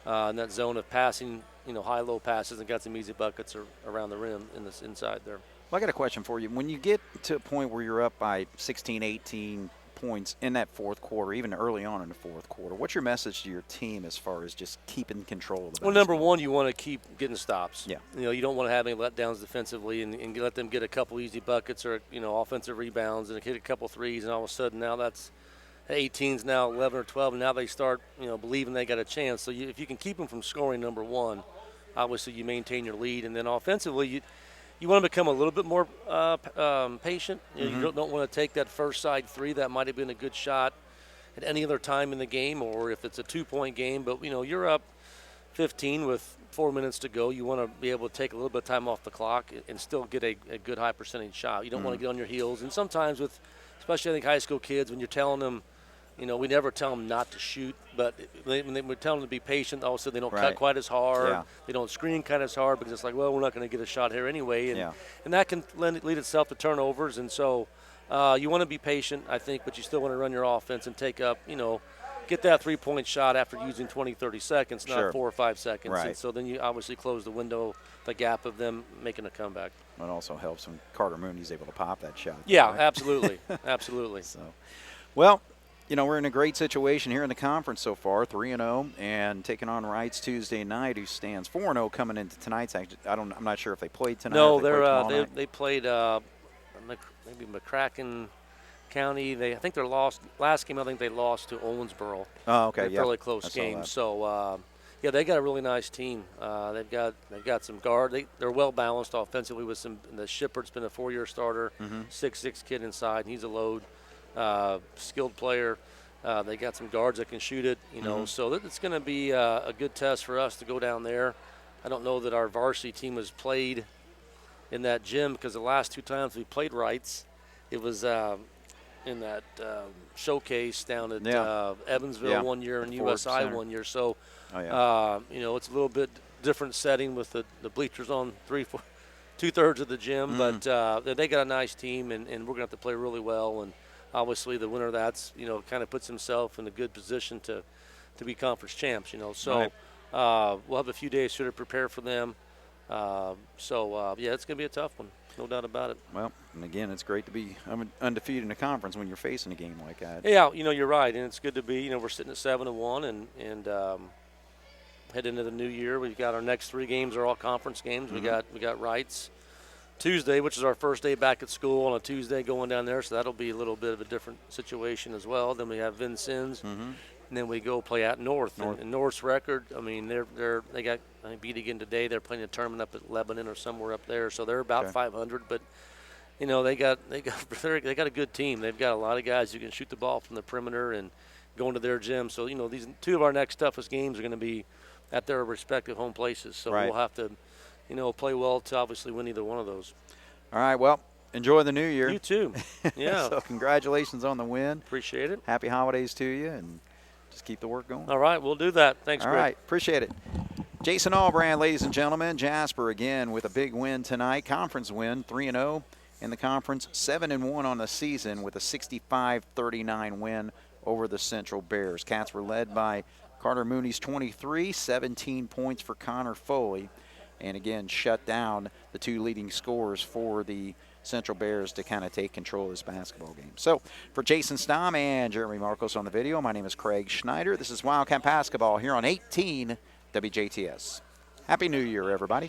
In that zone of passing, high-low passes, and got some easy buckets around the rim in this inside there. Well, I got a question for you. When you get to a point where you're up by 16, 18 points in that fourth quarter, even early on in the fourth quarter, what's your message to your team as far as just keeping control of the basketball? Well, number one, you want to keep getting stops. Yeah. You don't want to have any letdowns defensively and let them get a couple easy buckets or, offensive rebounds and hit a couple threes, and all of a sudden now that's at 18s now 11 or 12, and now they start, believing they got a chance. So if you can keep them from scoring, number one, obviously you maintain your lead. And then offensively, you want to become a little bit more patient. You don't want to take that first side three. That might have been a good shot at any other time in the game, or if it's a 2-point game. But, you're up 15 with 4 minutes to go. You want to be able to take a little bit of time off the clock and still get a good high percentage shot. You don't want to get on your heels. And sometimes especially I think high school kids, when you're telling them, we never tell them not to shoot, but when we're telling them to be patient, all of a sudden they don't cut quite as hard. Yeah. They don't screen quite as hard because it's like, well, we're not going to get a shot here anyway. And that can lead itself to turnovers. And so you want to be patient, I think, but you still want to run your offense and take up, get that 3-point shot after using 20, 30 seconds, not 4 or 5 seconds. Right. And so then you obviously close the window, the gap of them making a comeback. It also helps when Carter Mooney's able to pop that shot. Yeah, right? absolutely. Absolutely. So, well, we're in a great situation here in the conference so far, 3-0, and taking on Wrights Tuesday night, who stands 4-0 coming into tonight's. I'm not sure if they played tonight. No, they played maybe McCracken County. I think their last game. I think they lost to Owensboro. Oh, okay, yeah, fairly close game. So, they got a really nice team. They've got some guard. They're well balanced offensively with some. The Shippert's been a 4-year starter, 6'6" kid inside. And he's a load. Skilled player. They got some guards that can shoot it, so it's going to be a good test for us to go down there. I don't know that our varsity team has played in that gym because the last 2 times we played Wrights, it was in that showcase down at Evansville one year and USI one year. So, it's a little bit different setting with the bleachers on 2/3 of the gym, but they got a nice team, and we're going to have to play really well. And obviously, the winner of that's, kind of puts himself in a good position to be conference champs, So we'll have a few days here to prepare for them. It's going to be a tough one, no doubt about it. Well, and again, it's great to be undefeated in the conference when you're facing a game like that. Yeah, you're right, and it's good to be. We're sitting at 7-1, and head into the new year. We've got our next 3 games are all conference games. We got Wrights Tuesday, which is our first day back at school on a Tuesday going down there, so that'll be a little bit of a different situation as well. Then we have Vincennes, and then we go play at North. And North's record, they got beat again today. They're playing a tournament up at Lebanon or somewhere up there, so they're about 500. But they got a good team. They've got a lot of guys who can shoot the ball from the perimeter and go into their gym. So these 2 of our next toughest games are going to be at their respective home places. So we'll have to play well to obviously win either one of those. All right, well, enjoy the new year. You too. Yeah. So congratulations on the win. Appreciate it. Happy holidays to you, and just keep the work going. All right, we'll do that. Thanks, Greg. All right, appreciate it. Jason Allbrand, ladies and gentlemen. Jasper again with a big win tonight. Conference win, 3-0 in the conference, 7-1 on the season with a 65-39 win over the Central Bears. Cats were led by Carter Mooney's 23, 17 points for Connor Foley. And again, shut down the 2 leading scorers for the Central Bears to kind of take control of this basketball game. So for Jason Stamm and Jeremy Markos on the video, my name is Craig Schneider. This is Wildcat Basketball here on 18 WJTS. Happy New Year, everybody.